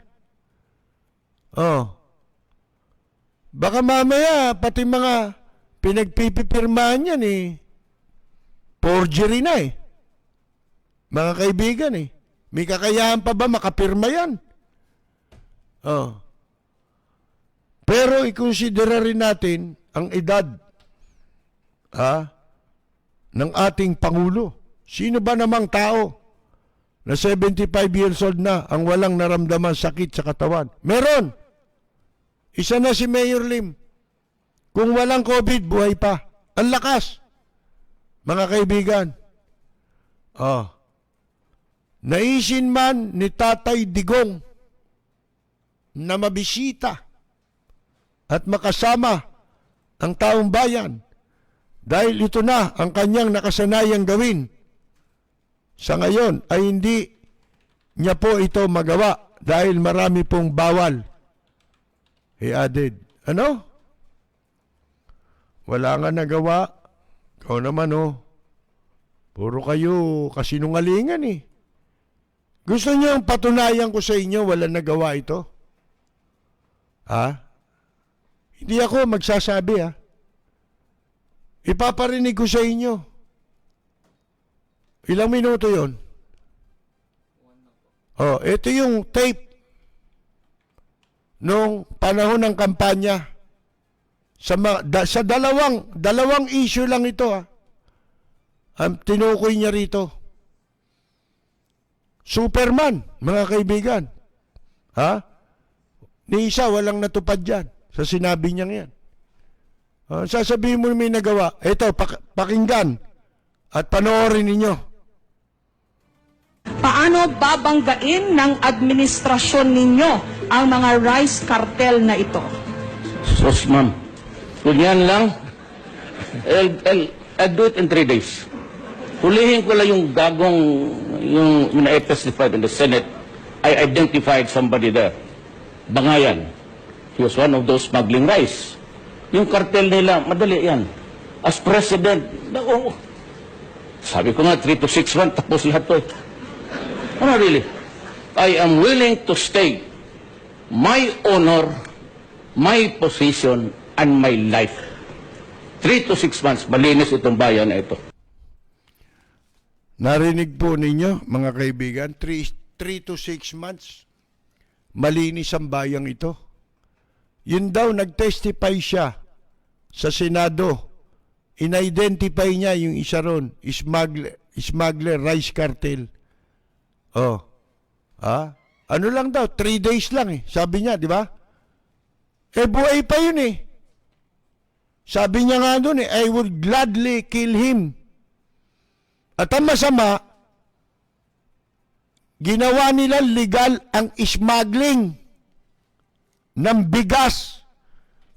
Baka mamaya, pati mga pinagpipipirmahan yan eh. Forgery na eh. Mga kaibigan eh. May kakayahan pa ba makapirma yan? Pero ikonsidera rin natin ang edad ng ating Pangulo. Sino ba namang tao na 75 years old na ang walang naramdaman sakit sa katawan? Meron. Isa na si Mayor Lim. Kung walang COVID, buhay pa. Ang lakas. Mga kaibigan. Naisin man ni Tatay Digong na mabisita at makasama ang taong bayan dahil ito na ang kanyang nakasanayang gawin. Sa ngayon ay hindi niya po ito magawa dahil marami pong bawal. He added, wala nga nagawa. Ikaw naman puro kayo kasinungalingan eh. Gusto niyo ang patunayan ko sa inyo wala nagawa ito? Hindi ako magsasabi Ipaparinig ko sa inyo. Ilang minuto yon? Ito yung tape nung panahon ng kampanya. Sa dalawang issue lang ito ang tinukoy niya rito. Superman, mga kaibigan. Ni isa walang natupad dyan sa sinabi niya yan. Sasabihin mo may nagawa. Ito, pakinggan at panoorin ninyo. Paano babanggain ng administrasyon ninyo ang mga rice cartel na ito? Sos, ma'am. Kung yan lang, I'll do it in 3 days. Hulihin ko lang yung gagong, when I testified in the Senate, I identified somebody there. Bangayan. He was one of those smuggling rice. Yung cartel nila, madali yan. As president, sabi ko nga, 3 to 6 months, tapos lahat to. Really? I am willing to stake my honor, my position, and my life. 3 to 6 months, malinis itong bayan na ito. Narinig po ninyo, mga kaibigan, 3 to 6 months. malinis ang bayang ito. Yun daw, nag-testify siya sa Senado. In-identify niya yung isa ron, smuggler, rice cartel. Oh. Ano lang daw, 3 days lang eh. Sabi niya, di ba? Buhay pa yun eh. Sabi niya nga doon eh, I would gladly kill him. At ang masama, ginawa nila legal ang smuggling ng bigas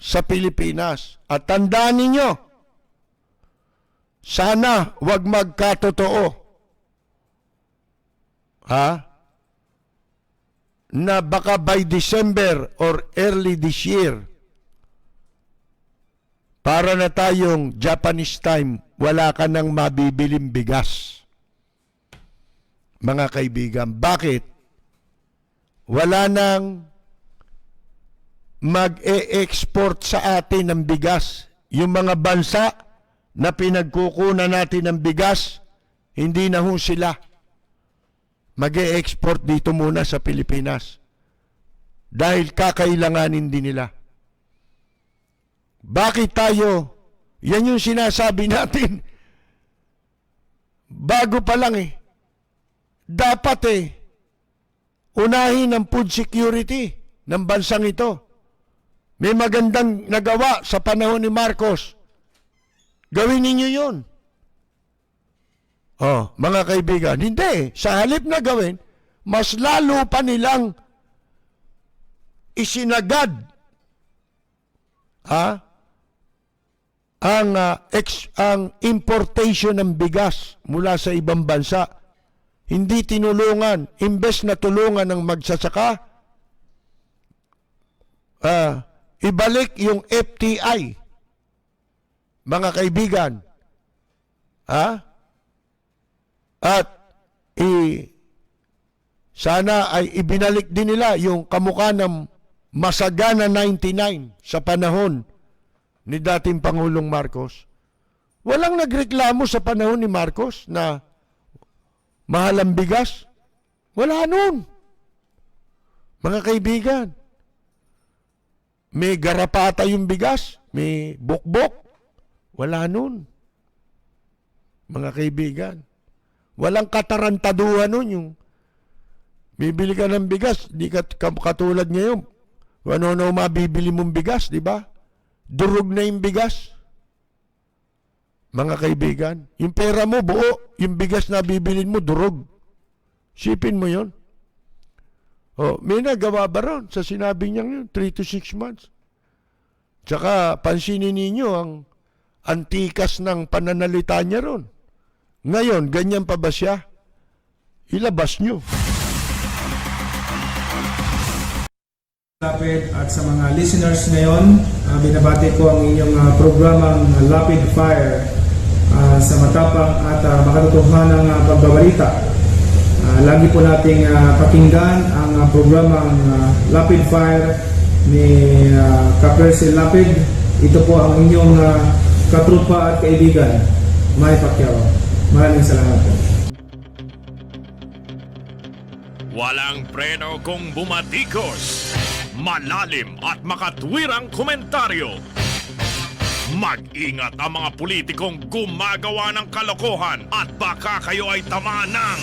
sa Pilipinas. At tandaan ninyo, sana wag magkatotoo. Na baka by December or early this year, para na tayong Japanese time, wala ka nang mabibiling bigas. Mga kaibigan, bakit? Wala nang mag-e-export sa atin ng bigas. Yung mga bansa na pinagkukunan natin ng bigas, hindi na ho sila mag-e-export dito muna sa Pilipinas. Dahil kakailanganin din nila. Bakit tayo? Yan yung sinasabi natin. Bago pa lang eh. Dapat unahin ang food security ng bansang ito. May magandang nagawa sa panahon ni Marcos. Gawin ninyo yun. Mga kaibigan, hindi. Sa halip na gawin, mas lalo pa nilang isinagad ang importation ng bigas mula sa ibang bansa. Hindi tinulungan. Imbes na tulungan ng magsasaka, ibalik yung FTI. Mga kaibigan. At sana ay ibinalik din nila yung kamukha ng Masagana 99 sa panahon ni dating Pangulong Marcos. Walang nagreklamo sa panahon ni Marcos na mahal ang bigas. Wala nun. Mga kaibigan, may garapata yung bigas, may bukbok. Wala nun. Mga kaibigan, walang katarantaduhan nun yung bibili ka ng bigas, di ka katulad ngayon. Kung ano mabibili mong bigas, di ba? Durog na yung bigas. Mga kaibigan, yung pera mo buo, yung bigas na bibilin mo durog. Sipin mo yon. May nagawa ba ron sa sinabi niya yun? 3 to 6 months. Tsaka pansinin ninyo ang antikas ng pananalita niya ron. Ngayon, ganyan pa ba siya? Ilabas nyo. Lapid at sa mga listeners ngayon, binabati ko ang inyong programang Lapid Fire sa matapang at makatotohanang pagbabalita. Lagi po nating pakinggan ang programang Lapid Fire ni Kapersi Lapid. Ito po ang inyong katrupa at kaibigan, Manny Pacquiao. Maraming salamat po. Walang preno kung bumatikos. Malalim at makatwirang komentaryo. Mag-ingat ang mga politikong gumagawa ng kalokohan at baka kayo ay tamaan ng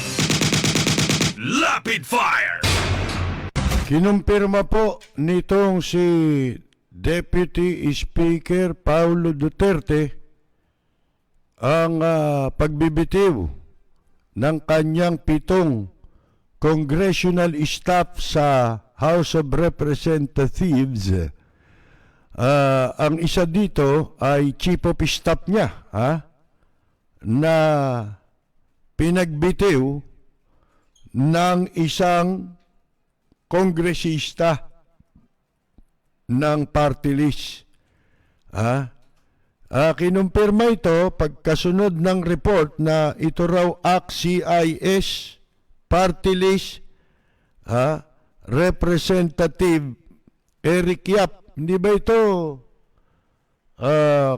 Lapid Fire! Kinumpirma po nitong si Deputy Speaker Paulo Duterte ang pagbibitiw ng kanyang 7 congressional staff sa House of Representatives. Ang isa dito ay Chief of Staff niya na pinagbitiw ng isang kongresista ng party list. Kinumpirma ito pagkasunod ng report na ito raw ACT-CIS party list Representative Eric Yap. Hindi ba ito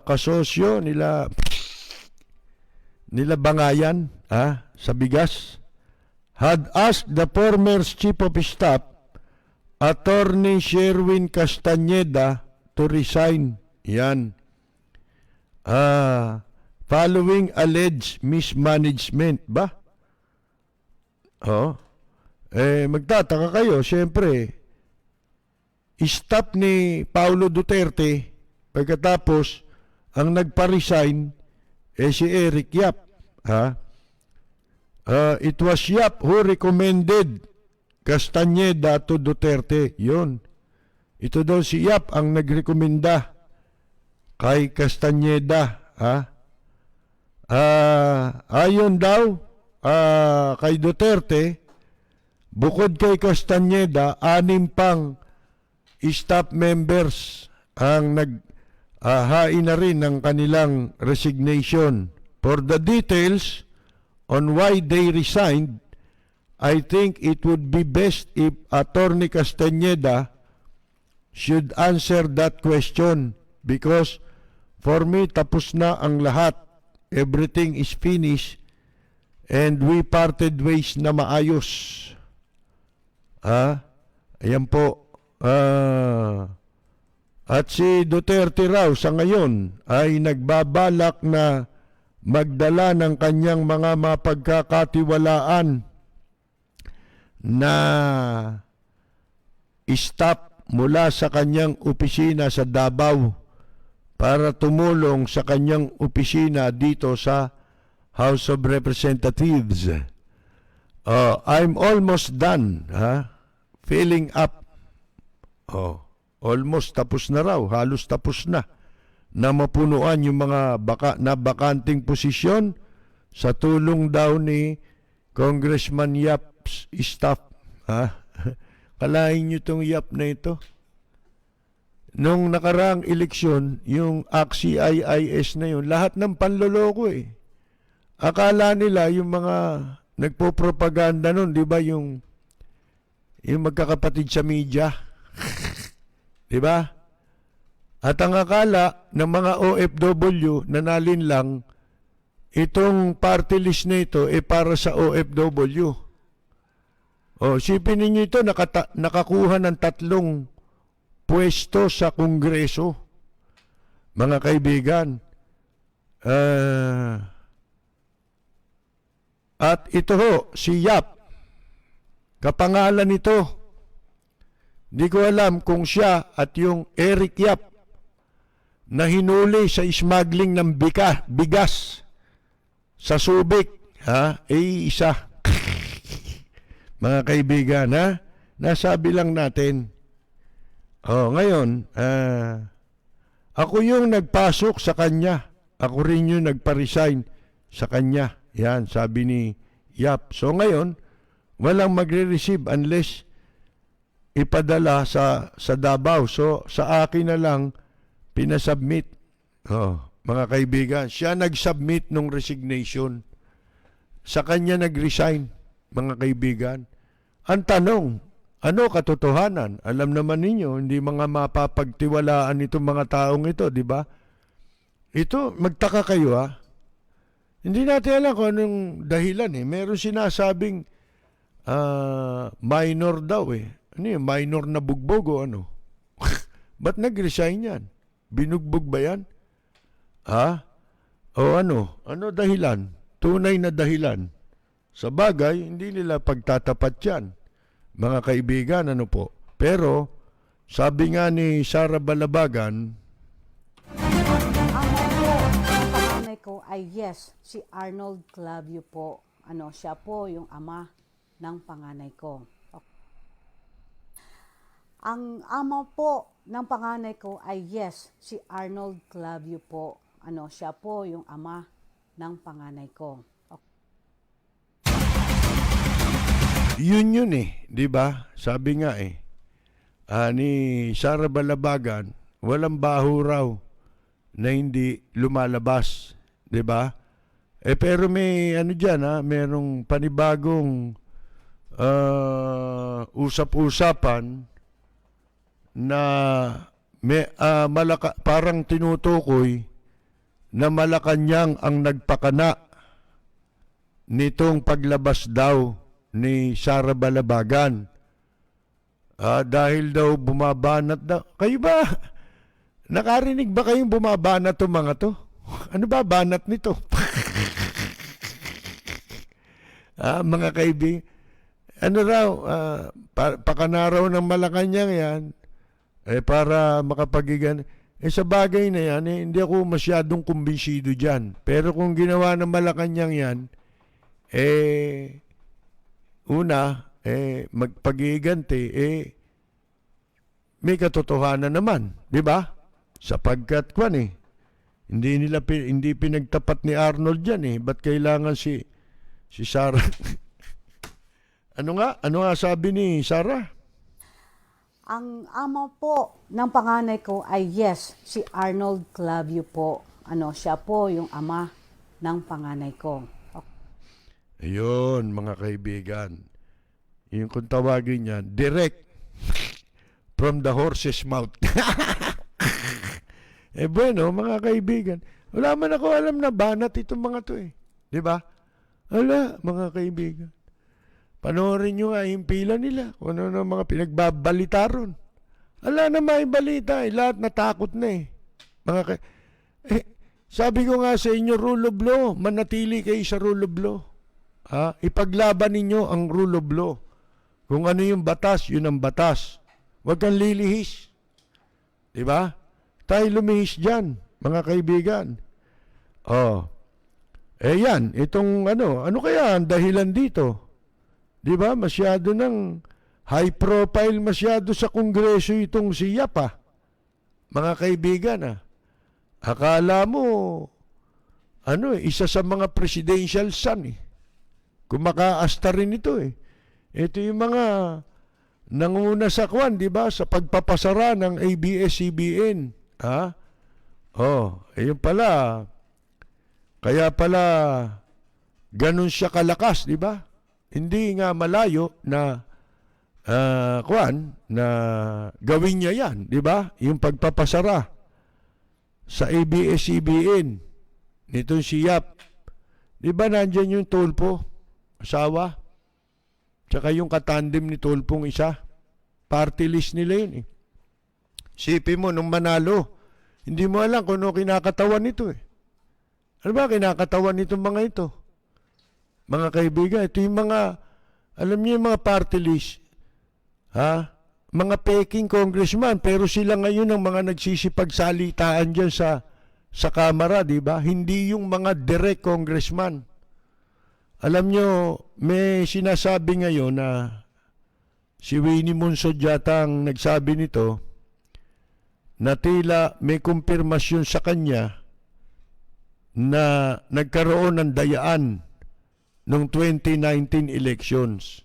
kasosyo nila Bangayan sa bigas? Had asked the former chief of staff Attorney Sherwin Castañeda to resign. Yan. Following alleged mismanagement ba? Magtataka kayo, siyempre, stop ni Paulo Duterte, pagkatapos, ang nagpa-resign, si Eric Yap. It was Yap who recommended Castañeda to Duterte. Yun. Ito daw si Yap ang nagrekomenda kay Castañeda. Ayon daw kay Duterte, bukod kay Castañeda, 6 pang staff members ang hain na rin ng kanilang resignation. For the details on why they resigned, I think it would be best if Attorney Castañeda should answer that question, because for me, tapos na ang lahat. Everything is finished and we parted ways na maayos. Ayan po. At si Duterte raw sa ngayon ay nagbabalak na magdala ng kanyang mga mapagkakatiwalaan na staff mula sa kanyang opisina sa Davao para tumulong sa kanyang opisina dito sa House of Representatives. I'm almost done, filling up. Almost tapos na raw, halos tapos na mapunuan yung mga bakanting posisyon sa tulong daw ni Congressman Yap's staff. Kalahin nyo itong Yap na ito. Nung nakaraang eleksyon, yung AXI-IIS na yun, lahat ng panloloko eh. Akala nila yung mga nagpo-propaganda nun, di ba, yung magkakapatid sa media. Di ba? At ang akala ng mga OFW na nalinlang, itong party list na ito para sa OFW. Sipin ninyo ito, nakakuha ng 3 pwesto sa Kongreso. Mga kaibigan. At ito ho, si Yap. Kapangalan nito. Di ko alam kung siya at yung Eric Yap na hinuli sa smuggling ng bigas sa Subic, isa. Mga kaibigan, nasabi lang natin. Ngayon, ako yung nagpasok sa kanya. Ako rin yung nagpa-resign sa kanya. Yan, sabi ni Yap. So ngayon, walang magre-receive unless ipadala sa Davao. So sa akin na lang pinasubmit. Mga kaibigan, siya nag-submit ng resignation. Sa kanya nag-resign, mga kaibigan. Ang tanong, ano katotohanan? Alam naman ninyo, hindi mga mapapagtiwalaan itong mga taong ito, di ba? Ito, magtaka kayo Hindi natin alam kung anong dahilan Meron sinasabing minor daw Ano yun? Minor na bugbog o ano? Ba't nag-resign yan? Binugbog ba yan? O ano? Ano dahilan? Tunay na dahilan. Sa bagay, hindi nila pagtatapat yan. Mga kaibigan, ano po? Pero, sabi nga ni Sara Balabagan, ang panganay ko ay yes, si Arnold Clavio po. Siya po yung ama ng panganay ko. Ang ama po ng panganay ko ay yes, si Arnold Clavio po. Siya po yung ama ng panganay ko. yun di ba? Sabi nga ni Sara Balabagan, walang baho raw na hindi lumalabas, di ba? Pero may diyan merong panibagong usap-usapan na parang tinutukoy na Malacanang ang nagpakana nitong paglabas daw ni Sara Balabagan. Dahil daw bumabanat daw. Kayo ba? Nakarinig ba kayong bumabanat to mga to? Ano ba banat nito? Mga kaibigan, ano raw, pakanaraw ng Malacanang yan, para makapagigan. Sa bagay na yan, hindi ako masyadong kumbinsido dyan. Pero kung ginawa ng Malacanang yan, una, magpagiganti, may katotohanan naman, di ba? Sapagkat hindi pinagtapat ni Arnold yan ba't kailangan si Sarah? Ano nga sabi ni Sarah? Ang ama po ng panganay ko ay yes, si Arnold Clavio po. Siya po yung ama ng panganay ko. Ayun, mga kaibigan. Yung kung tawagin niya, direct from the horse's mouth. Bueno, mga kaibigan, wala man ako alam na banat itong mga to Di ba? Wala, mga kaibigan. Panoorin nyo nga yung pila nila. Kung ano na mga pinagbabalita ron. Wala na may balita. Lahat natakot na sabi ko nga sa inyo, rule of law. Manatili kayo sa rule of law. Ipaglaban ninyo ang rule of law. Kung ano yung batas, yun ang batas. Huwag kang lilihis. Diba? Tayo lumihis dyan, mga kaibigan. Yan, itong ano kaya ang dahilan dito? Diba? Masyado ng high profile masyado sa Kongreso itong si Yap Mga kaibigan Akala mo, isa sa mga presidential son Kumakaasta rin ito Ito yung mga nanguna sa kwan, di ba? Sa pagpapasara ng ABS-CBN. Yun pala. Kaya pala, ganun siya kalakas, di ba? Hindi nga malayo na, na gawin niya yan, di ba? Yung pagpapasara sa ABS-CBN. Nitong si Yap. Di ba nandyan yung Tulpo? Asawa? Tsaka yung katandem ni Tulpong isa. Party list nila yun Sipin mo, nung manalo, hindi mo alam kung ano kinakatawan nito Ano ba kinakatawan nitong mga ito? Mga kaibigan, ito yung mga, alam niyo yung mga party list, mga peking congressman, pero sila ngayon ang mga nagsisipagsalitaan dyan sa Kamara, di ba? Hindi yung mga direct congressman. Alam nyo, may sinasabi ngayon na si Winnie Monsod yata ang nagsabi nito na tila may kumpirmasyon sa kanya na nagkaroon ng dayaan noong 2019 elections.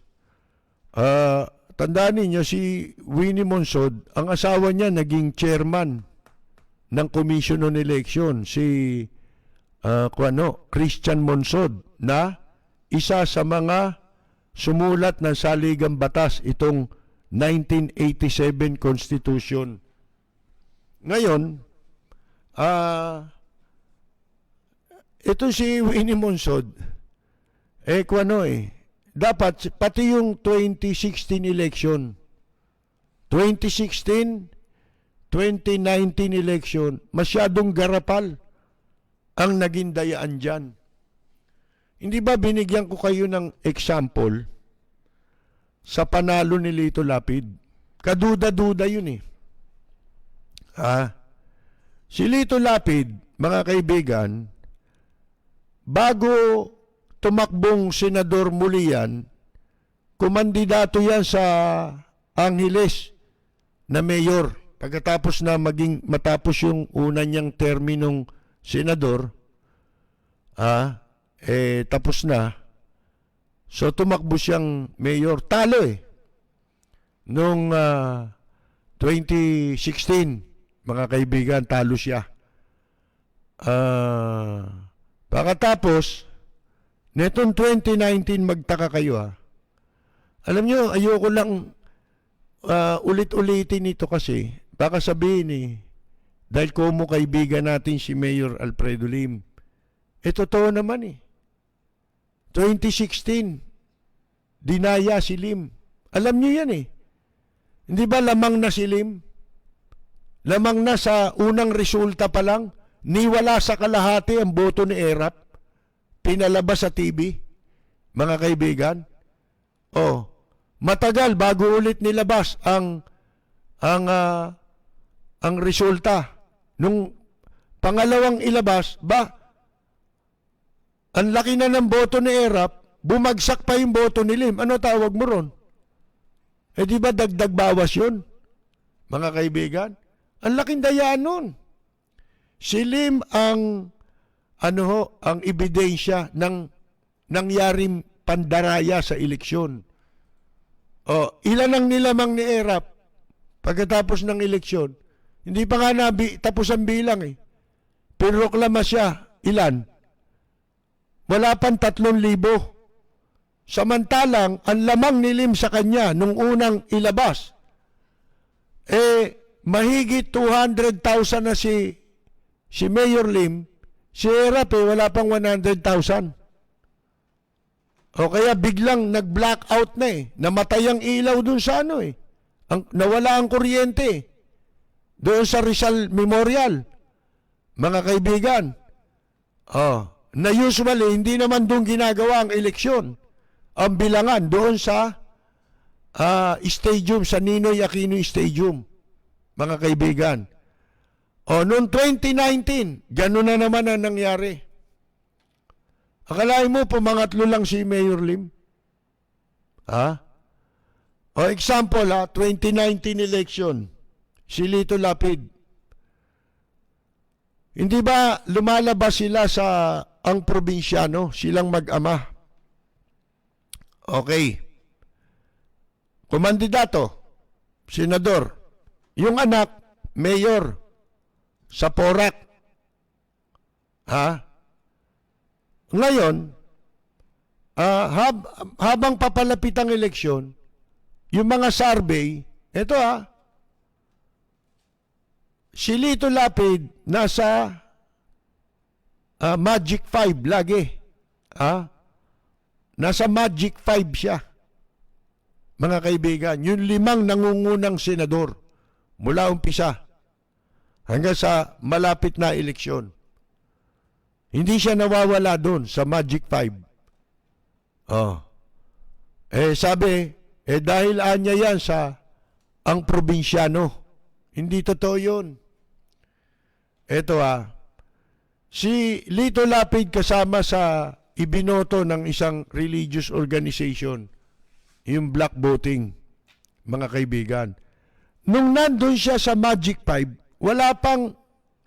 Tandaan niyo si Winnie Monsod, ang asawa niya naging chairman ng Commission on Election, si Christian Monsod, na isa sa mga sumulat ng saligang batas itong 1987 Constitution. Ngayon, ito si Winnie Monsod, dapat pati yung 2016 election, 2016, 2019 election, masyadong garapal ang naging dayaan dyan. Hindi ba binigyan ko kayo ng example sa panalo ni Lito Lapid? Kaduda-duda yun Si Lito Lapid, mga kaibigan, bago tumakbong senador muli yan, kumandidato yan sa Angeles na mayor. Pagkatapos na matapos yung una niyang terminong senador, tapos na. So tumakbo siyang mayor. Talo Noong 2016, mga kaibigan, talo siya. Pagkatapos, netong 2019, magtaka kayo Alam nyo, ayoko lang ulit-ulitin ito kasi baka sabihin dahil komo kaibigan natin si Mayor Alfredo Lim. Totoo naman 2016, dinaya si Lim. Alam nyo yan Hindi ba lamang na si Lim? Lamang na sa unang resulta pa lang, niwala sa kalahati ang boto ni Erap. Pinalabas sa TV, mga kaibigan. Oh, matagal bago ulit nilabas ang resulta. Nung pangalawang ilabas, ang laki na ng boto ni Erap, bumagsak pa yung boto ni Lim. Ano tawag mo ron? Eh di ba dagdag bawas yun? Mga kaibigan, ang laking dayaan nun. Si Lim ang ang ebidensya ng nangyaring pandaraya sa eleksyon. O, ilan ang nilamang ni Erap pagkatapos ng eleksyon? Hindi pa nga tapos ang bilang eh. Pinroklama siya, ilan? Wala pang 3,000. Samantalang, ang lamang ni Lim sa kanya nung unang ilabas, mahigit 200,000 na si Mayor Lim, si Erap wala pang 100,000. O kaya biglang nag-blackout na namatay ang ilaw dun sa nawala ang kuryente doon sa Rizal Memorial. Mga kaibigan, na usually hindi naman doon ginagawa ang eleksyon. Ang bilangan doon sa stadium, sa Ninoy Aquino Stadium, mga kaibigan. Noong 2019, gano'n na naman ang nangyari. Akalain mo, pumangatlo lang si Mayor Lim? Example, 2019 election, si Lito Lapid. Hindi ba lumalabas sila sa ang probinsyano, silang mag-ama? Okay. Kumandidato, senador, yung anak, mayor, sa Porac. Ngayon, habang papalapit ang eleksyon, yung mga survey, ito si Lito Lapid nasa Magic 5 lagi. Nasa Magic 5 siya. Mga kaibigan, yung 5 nangungunang senador mula umpisa hanggang sa malapit na eleksyon. Hindi siya nawawala doon sa Magic 5. Sabi, dahil anya yan sa ang probinsyano. Hindi totoo yun. Ito si Lito Lapid kasama sa ibinoto ng isang religious organization, yung black voting, mga kaibigan. Nung nandun siya sa Magic 5, wala pang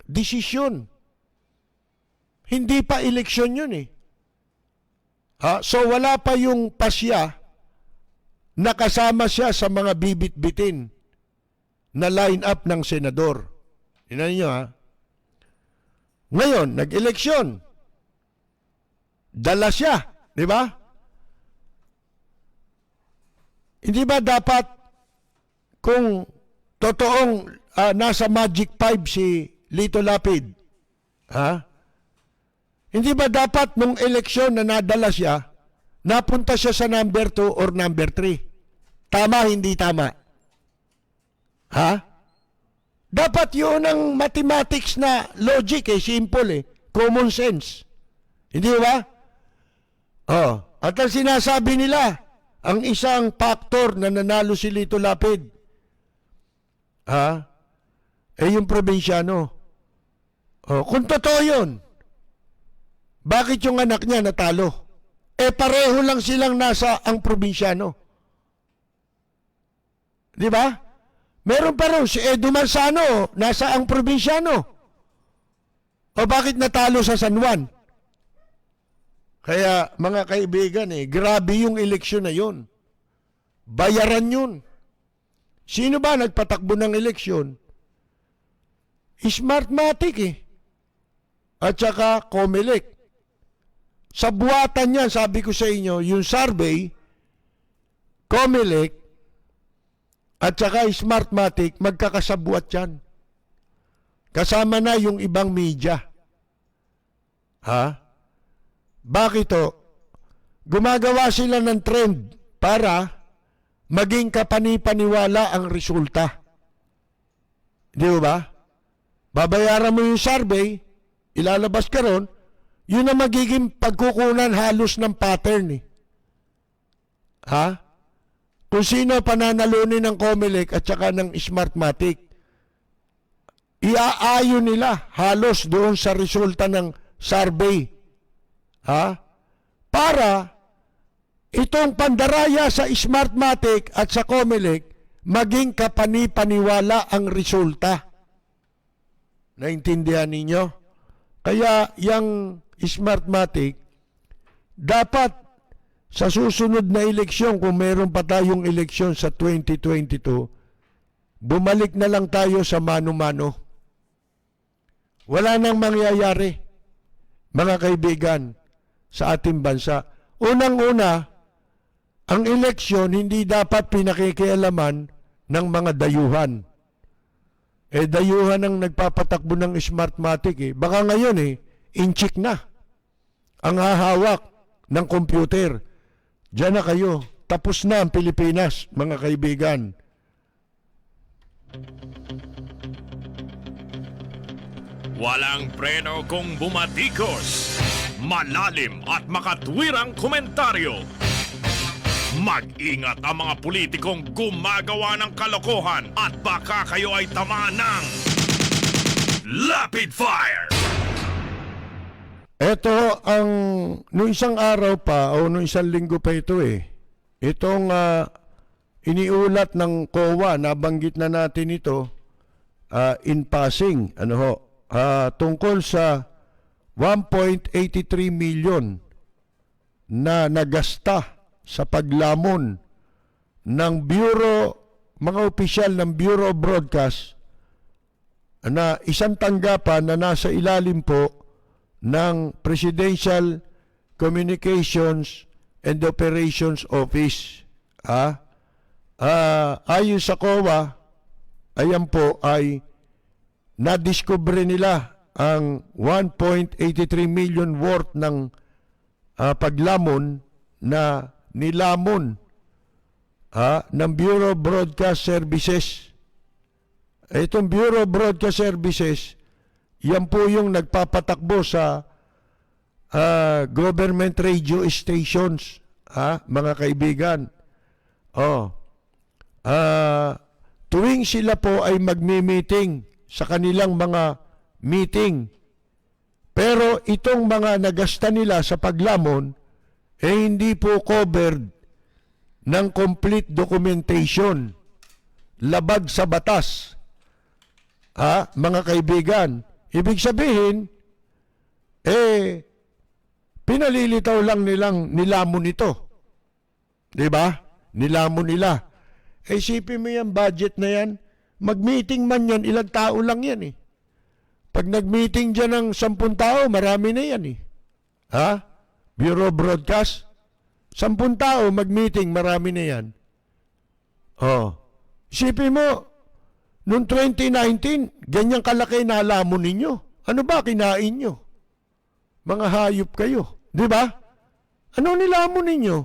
desisyon. Hindi pa eleksyon yun So wala pa yung pasya na kasama siya sa mga bibit-bitin na line-up ng senador. Tingnan niyo Ngayon, nag-eleksyon. Dala siya, di ba? Hindi ba dapat kung totoong nasa Magic 5 si Lito Lapid, hindi ba dapat nung eleksyon na nadala siya, napunta siya sa number 2 or number 3? Tama, hindi tama? Dapat yun ang mathematics na logic simple common sense. Hindi ba? At ang sinasabi nila, ang isang factor na nanalo si Lito Lapid, yung probinsyano. Kung totoo yun, bakit yung anak niya natalo? Pareho lang silang nasa ang probinsyano. Di ba? Meron pa rin si Edu Marzano, nasa ang probinsyano. O bakit natalo sa San Juan? Kaya mga kaibigan grabe yung eleksyon na yun. Bayaran yun. Sino ba nagpatakbo ng eleksyon? Smartmatic At saka Comelec. Sa buwatan niyan, sabi ko sa inyo, yung survey, Comelec, at saka Smartmatic, magkakasabuat yan. Kasama na yung ibang media. Bakit Gumagawa sila ng trend para maging kapanipaniwala ang resulta. Di ba? Babayaran mo yung survey, ilalabas ka ron, yun ang magiging pagkukunan halos ng pattern eh. Ha? Kung sino pananalunin ng COMELEC at saka ng Smartmatic, iaayon nila halos doon sa resulta ng survey. Ha? Para itong pandaraya sa Smartmatic at sa COMELEC maging kapanipaniwala ang resulta. Naintindihan ninyo? Kaya yung Smartmatic, dapat sa susunod na eleksyon, kung meron pa tayong eleksyon sa 2022, bumalik na lang tayo sa mano-mano. Wala nang mangyayari, mga kaibigan, sa ating bansa. Unang-una, ang eleksyon hindi dapat pinakikialaman ng mga dayuhan. Dayuhan ang nagpapatakbo ng Smartmatic eh. Baka ngayon inchik na ang hahawak ng computer. Diyan na kayo. Tapos na ang Pilipinas, mga kaibigan. Walang preno kung bumatikos. Malalim at makatwirang komentaryo. Mag-ingat ang mga politikong gumagawa ng kalokohan at baka kayo ay tamaan ng Rapid Fire! Ito ang, noong isang araw pa, o noong isang linggo pa ito itong iniulat ng COA, nabanggit na natin ito in passing, tungkol sa 1.83 million na nagasta sa paglamon ng Bureau, mga opisyal ng Bureau of Broadcast na isang tanggapan na nasa ilalim po ng Presidential Communications and Operations Office. Ayon sa COA, ayan po ay nadiskubre nila ang 1.83 million worth ng paglamon na nilamon ng Bureau of Broadcast Services. Itong Bureau of Broadcast Services, yan po yung nagpapatakbo sa government radio stations, mga kaibigan. Tuwing sila po ay magmi-meeting sa kanilang mga meeting, pero itong mga nagasta nila sa paglamon hindi po covered ng complete documentation. Labag sa batas. Mga kaibigan, ibig sabihin, pinalilitaw lang nilang nilamon ito. Diba? Nilamon nila. Isipin mo yan, budget na yan. Mag-meeting man yan, ilang tao lang yan Pag nag-meeting dyan ng 10 tao, marami na yan Bureau of Broadcast, 10 tao mag-meeting, marami na yan. Isipin mo, noong 2019, ganyang kalaki na alamon ninyo. Ano ba kinain nyo? Mga hayop kayo. Di ba? Ano nilamon ninyo?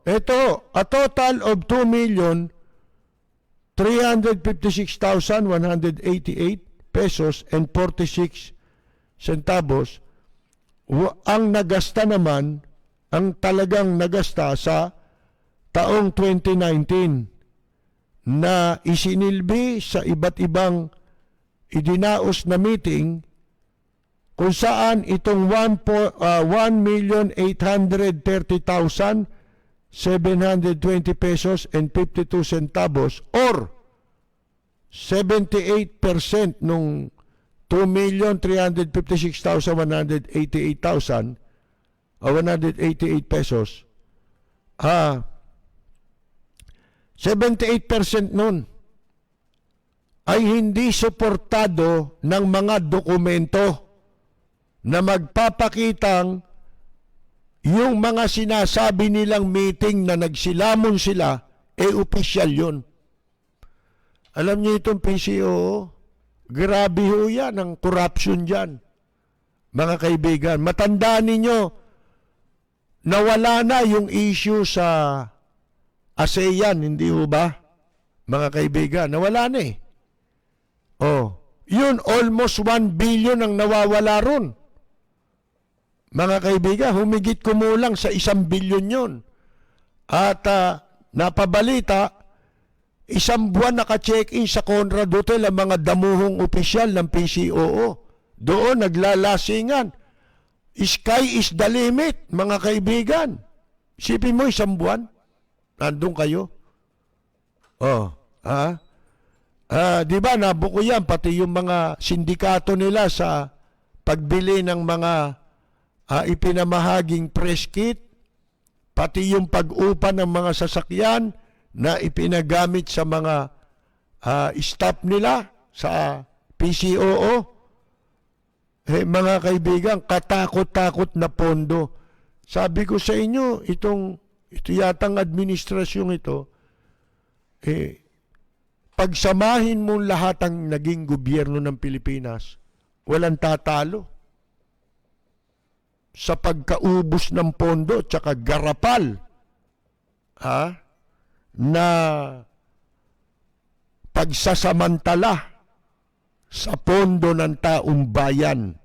Ito, a total of 2,356,188 pesos and 46 centavos ang nagasta naman, ang talagang nagasta sa taong 2019 na isinilbi sa iba't ibang idinaos na meeting kung saan itong 1,830,720 pesos and 52 centavos or 78% nung 2,356,188 pesos. 78% nun ay hindi suportado ng mga dokumento na magpapakitang yung mga sinasabi nilang meeting na nagsilamon sila, opisyal yun. Alam niyo itong PCO, grabe ho yan ang corruption dyan. Mga kaibigan, matandaan ninyo, nawala na yung issue sa ASEAN, hindi ho ba? Mga kaibigan, nawala na eh. Oh, yun, almost 1 billion ang nawawala ron. Mga kaibigan, humigit kumulang sa 1 billion yun. At napabalita, 1 buwan naka-check-in sa Conrad Hotel ang mga damuhong opisyal ng PCOO. Doon naglalasingan. Sky is the limit, mga kaibigan. Isipin mo, 1 buwan. Nandun kayo. Oh, di ba, nabuko yan, pati yung mga sindikato nila sa pagbili ng mga ipinamahaging press kit, pati yung pag-upa ng mga sasakyan na ipinagamit sa mga staff nila sa PCOO. Mga kaibigan, katakot-takot na pondo. Sabi ko sa inyo, ito yatang administrasyong ito, pagsamahin mo lahat ang naging gobyerno ng Pilipinas, walang tatalo sa pagkaubos ng pondo tsaka garapal na pagsasamantala sa pondo ng taong bayan.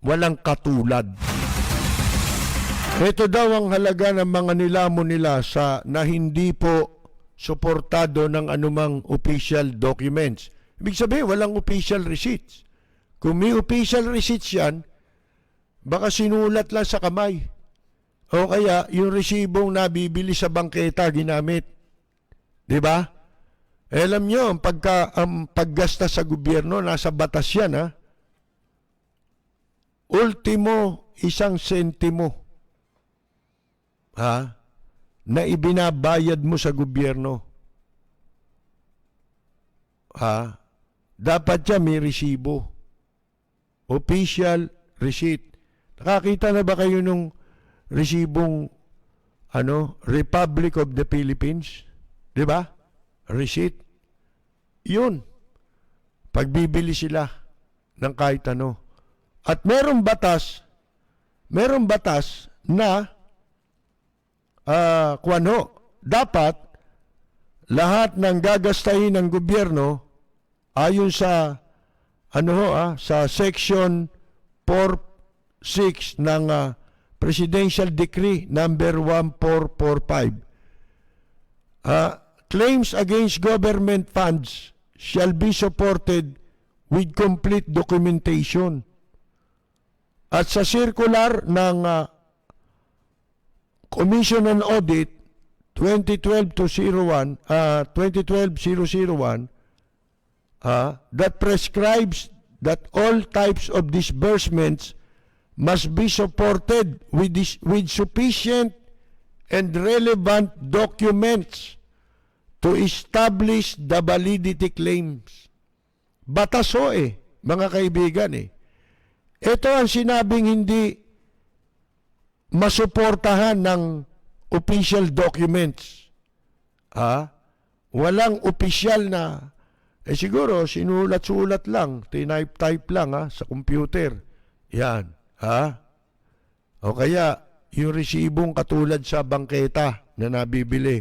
Walang katulad. Ito daw ang halaga ng mga nilamon nila na hindi po suportado ng anumang official documents. Ibig sabihin, walang official receipts. Kung may official receipts yan, baka sinulat lang sa kamay. O kaya, yung resibong nabibili sa bangketa, ginamit. Diba? Alam nyo, ang paggasta sa gobyerno, nasa batas yan, ha? Ultimo, 1 sentimo. Na ibinabayad mo sa gobyerno. Dapat siya may resibo. Official receipt. Nakakita na ba kayo nung resibong Republic of the Philippines? 'Di ba? Receipt. 'Yun. Pagbibili sila ng kahit ano. At merong batas na dapat lahat ng gagastahin ng gobyerno ayon sa sa section 4.6 ng Presidential Decree number 1445. Claims against government funds shall be supported with complete documentation. At sa circular ng Commission on Audit 2012-001 that prescribes that all types of disbursements must be supported with sufficient and relevant documents to establish the validity claims. Batas mga kaibigan Ito ang sinabing hindi masuportahan ng official documents. Walang official na, siguro sinulat-sulat lang, type lang sa computer. Yan. O kaya, yung resibong katulad sa bangketa na nabibili.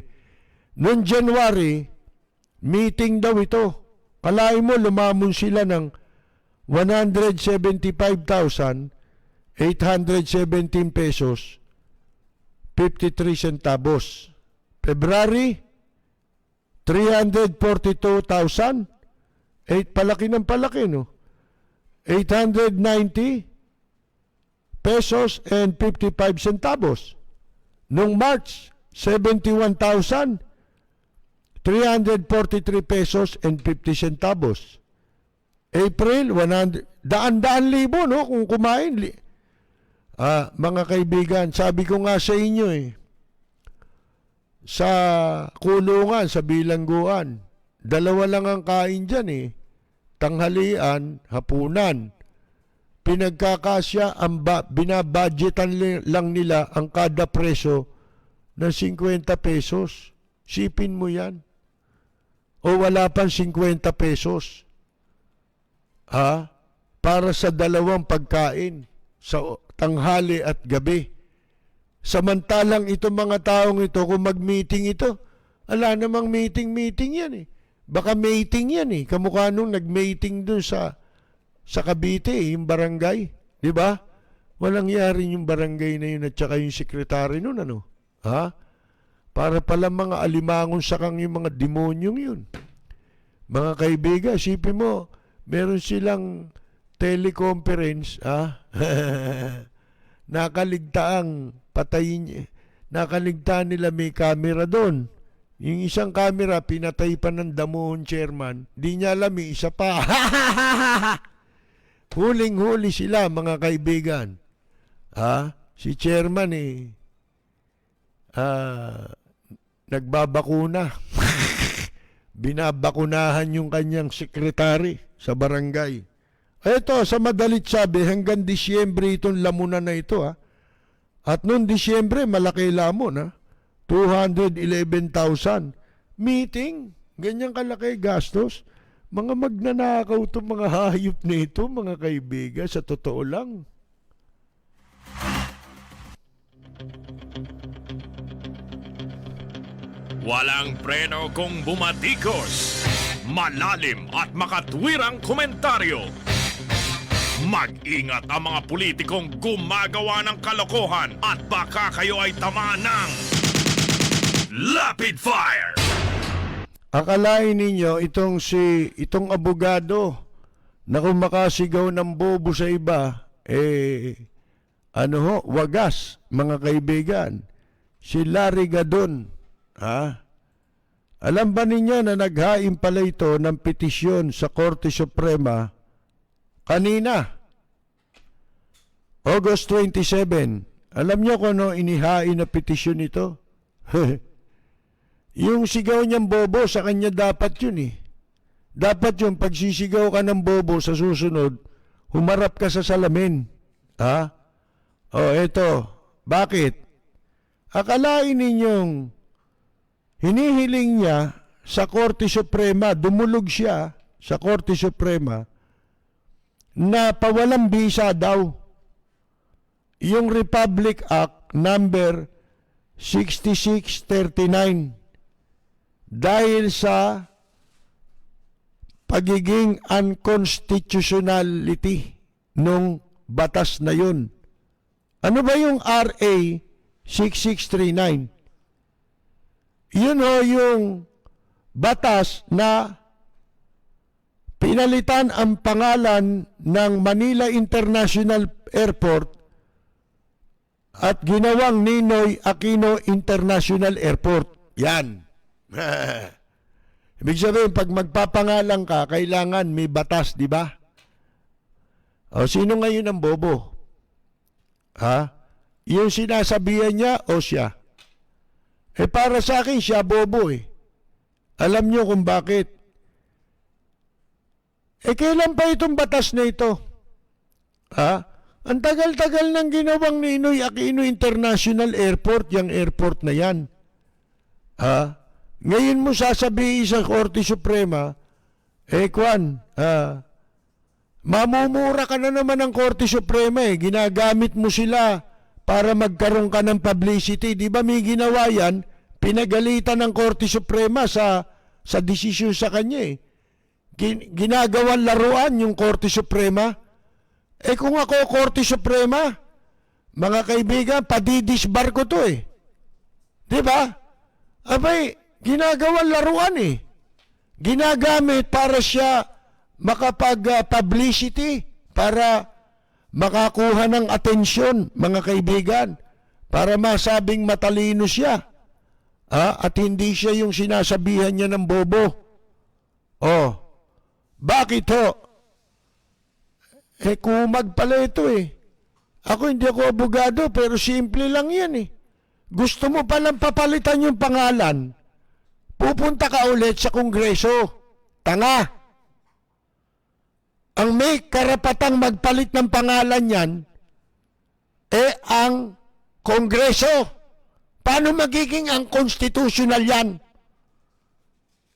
Noong January, meeting daw ito. Kalahin mo, lumamon sila ng 175,817 pesos 53 centavos. February, 342,000. Palaki ng palaki, no? 890 pesos and 55 centavos. Noong March, 71,343 pesos and 50 centavos. April, 100, daan-daan libo, no? Kung kumain. Mga kaibigan, sabi ko nga sa inyo sa kulungan, sa bilangguan, 2 lang ang kain dyan tanghalian, hapunan. Pinagkakasya, binabudgetan lang nila ang kada preso ng 50 pesos. Sipin mo yan. O wala pang 50 pesos. Para sa 2 pagkain sa tanghali at gabi. Samantalang itong mga taong ito, kung mag-meeting ito, ala namang meeting yan eh. Baka meeting yan eh. Kamukha nung nag-meeting dun sa Cavite, yung barangay. Di ba? Walang yari yung barangay na yun at saka yung sekretary nun, ano? Ha? Para pala mga alimangon sakang yung mga demonyong yun. Mga kaibigan, isipin mo, meron silang teleconference, nakaligtaang patayin, nakaligtaan nila may camera doon. Yung isang camera, pinatay pa ng damuhon chairman, di niya alam, may isa pa. Huling-huli sila, mga kaibigan. Si chairman nagbabakuna. Binabakunahan yung kanyang sekretary sa barangay. Ito, sa madalit sabi, hanggang Disyembre itong lamunan na ito. At noong Disyembre, malaki lamon. 211,000. Meeting, ganyang kalaki gastos. Mga magnanakaw itong mga hayop na ito, mga kaibigan, sa totoo lang. Walang preno kung bumatikos. Malalim at makatwirang komentaryo. Mag-ingat ang mga politikong gumagawa ng kalokohan at baka kayo ay tamaan ng Lapid Fire! Akalain ninyo itong abogado na kung makasigaw ng bobo sa iba, wagas, mga kaibigan. Si Larry Gadon, alam ba ninyo na naghain pala ito ng petisyon sa Korte Suprema kanina, August 27. Alam nyo kung ano inihain na petisyon ito? Yung sigaw niyang bobo, sa kanya dapat yun eh. Dapat yung pagsisigaw ka ng bobo sa susunod, humarap ka sa salamin. Eto. Bakit? Akalain ninyong hinihiling niya sa Korte Suprema, dumulog siya sa Korte Suprema, na pawalang bisa daw yung Republic Act number 6639 dahil sa pagiging unconstitutionality nung batas na yun. Ano ba yung RA 6639? Yun yung batas na pinalitan ang pangalan ng Manila International Airport at ginawang Ninoy Aquino International Airport. Yan. Ibig sabihin, pag magpapangalan ka, kailangan may batas, di ba? Sino ngayon ang bobo? Yung sinasabihan niya o siya? Para sa akin, siya bobo eh. Alam niyo kung bakit? Kailan pa itong batas na ito? Ang tagal-tagal ng ginawang Ninoy Aquino International Airport, yung airport na yan. Ngayon mo sasabihin sa Korte Suprema, mamumura ka na naman ng Korte Suprema eh. Ginagamit mo sila para magkaroon ka ng publicity. Di ba may ginawa yan? Pinagalitan ng Korte Suprema sa desisyon sa kanya eh. Ginagawan laruan yung Korte Suprema. Kung ako Korte Suprema, mga kaibigan, padidisbar ko to eh. Di ba? Abay, ginagawan laruan eh. Ginagamit para siya makapag-publicity, para makakuha ng atensyon, mga kaibigan, para masabing matalino siya. At hindi siya yung sinasabihan niya ng bobo. Bakit ho? Kumag pala ito eh. Ako hindi ako abogado, pero simple lang yan eh. Gusto mo palang papalitan yung pangalan, pupunta ka ulit sa Kongreso. Tanga. Ang may karapatang magpalit ng pangalan yan, ang Kongreso. Paano magiging ang constitutional yan?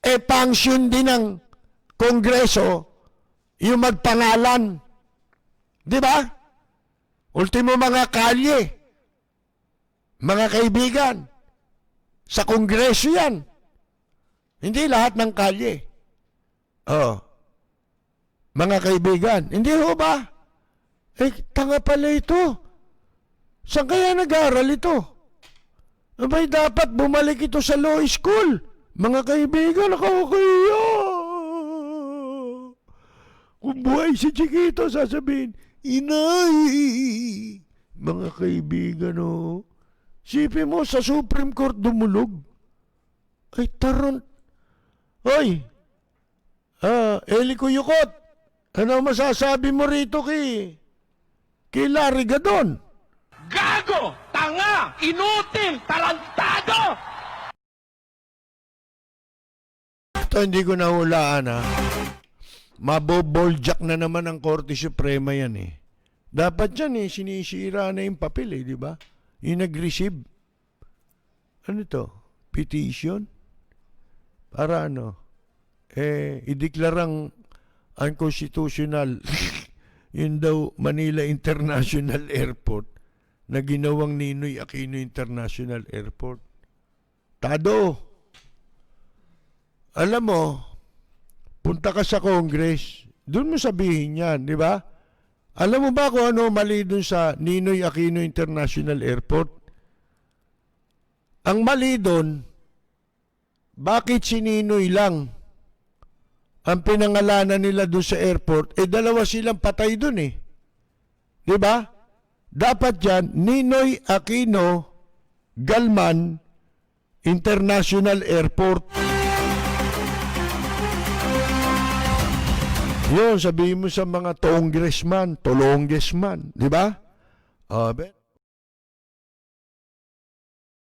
Function din ng Kongreso yung magpangalan. Di ba? Ultimo mga kalye. Mga kaibigan, sa kongreso yan. Hindi lahat ng kalye. Oh. Mga kaibigan, hindi ho ba? Tanga pala ito. Saan kaya nag-aaral ito? Abay, dapat bumalik ito sa law school. Mga kaibigan, nakakahiya. Kung buhay si Chiquito, sasabihin, inay. Mga kaibigan, oh. Sipin mo, sa Supreme Court dumulog. Ay, taron. Hoy, Eli Kuyukot, ano masasabi mo rito kay Larry Gadon? Gago! Tanga! Inutil! Tarantado! Ito hindi ko nahulaan, ha. Maboboljak na naman ang Korte Suprema yan, eh. Dapat yan, eh, sinisira na yung papel, eh, di ba? Yung nag-receive. Ano to? Petition? Para ano? Ideklarang unconstitutional yun daw Manila International Airport na ginawang Ninoy Aquino International Airport. Tado, alam mo, punta ka sa Congress, doon mo sabihin yan, di ba? Alam mo ba kung ano mali doon sa Ninoy Aquino International Airport? Ang mali doon, bakit si Ninoy lang ang pinangalanan nila doon sa airport, dalawa silang patay doon, eh. Di ba? Dapat yan, Ninoy Aquino Galman International Airport. Yun, sabihin mo sa mga congressman, tolongesman, di ba?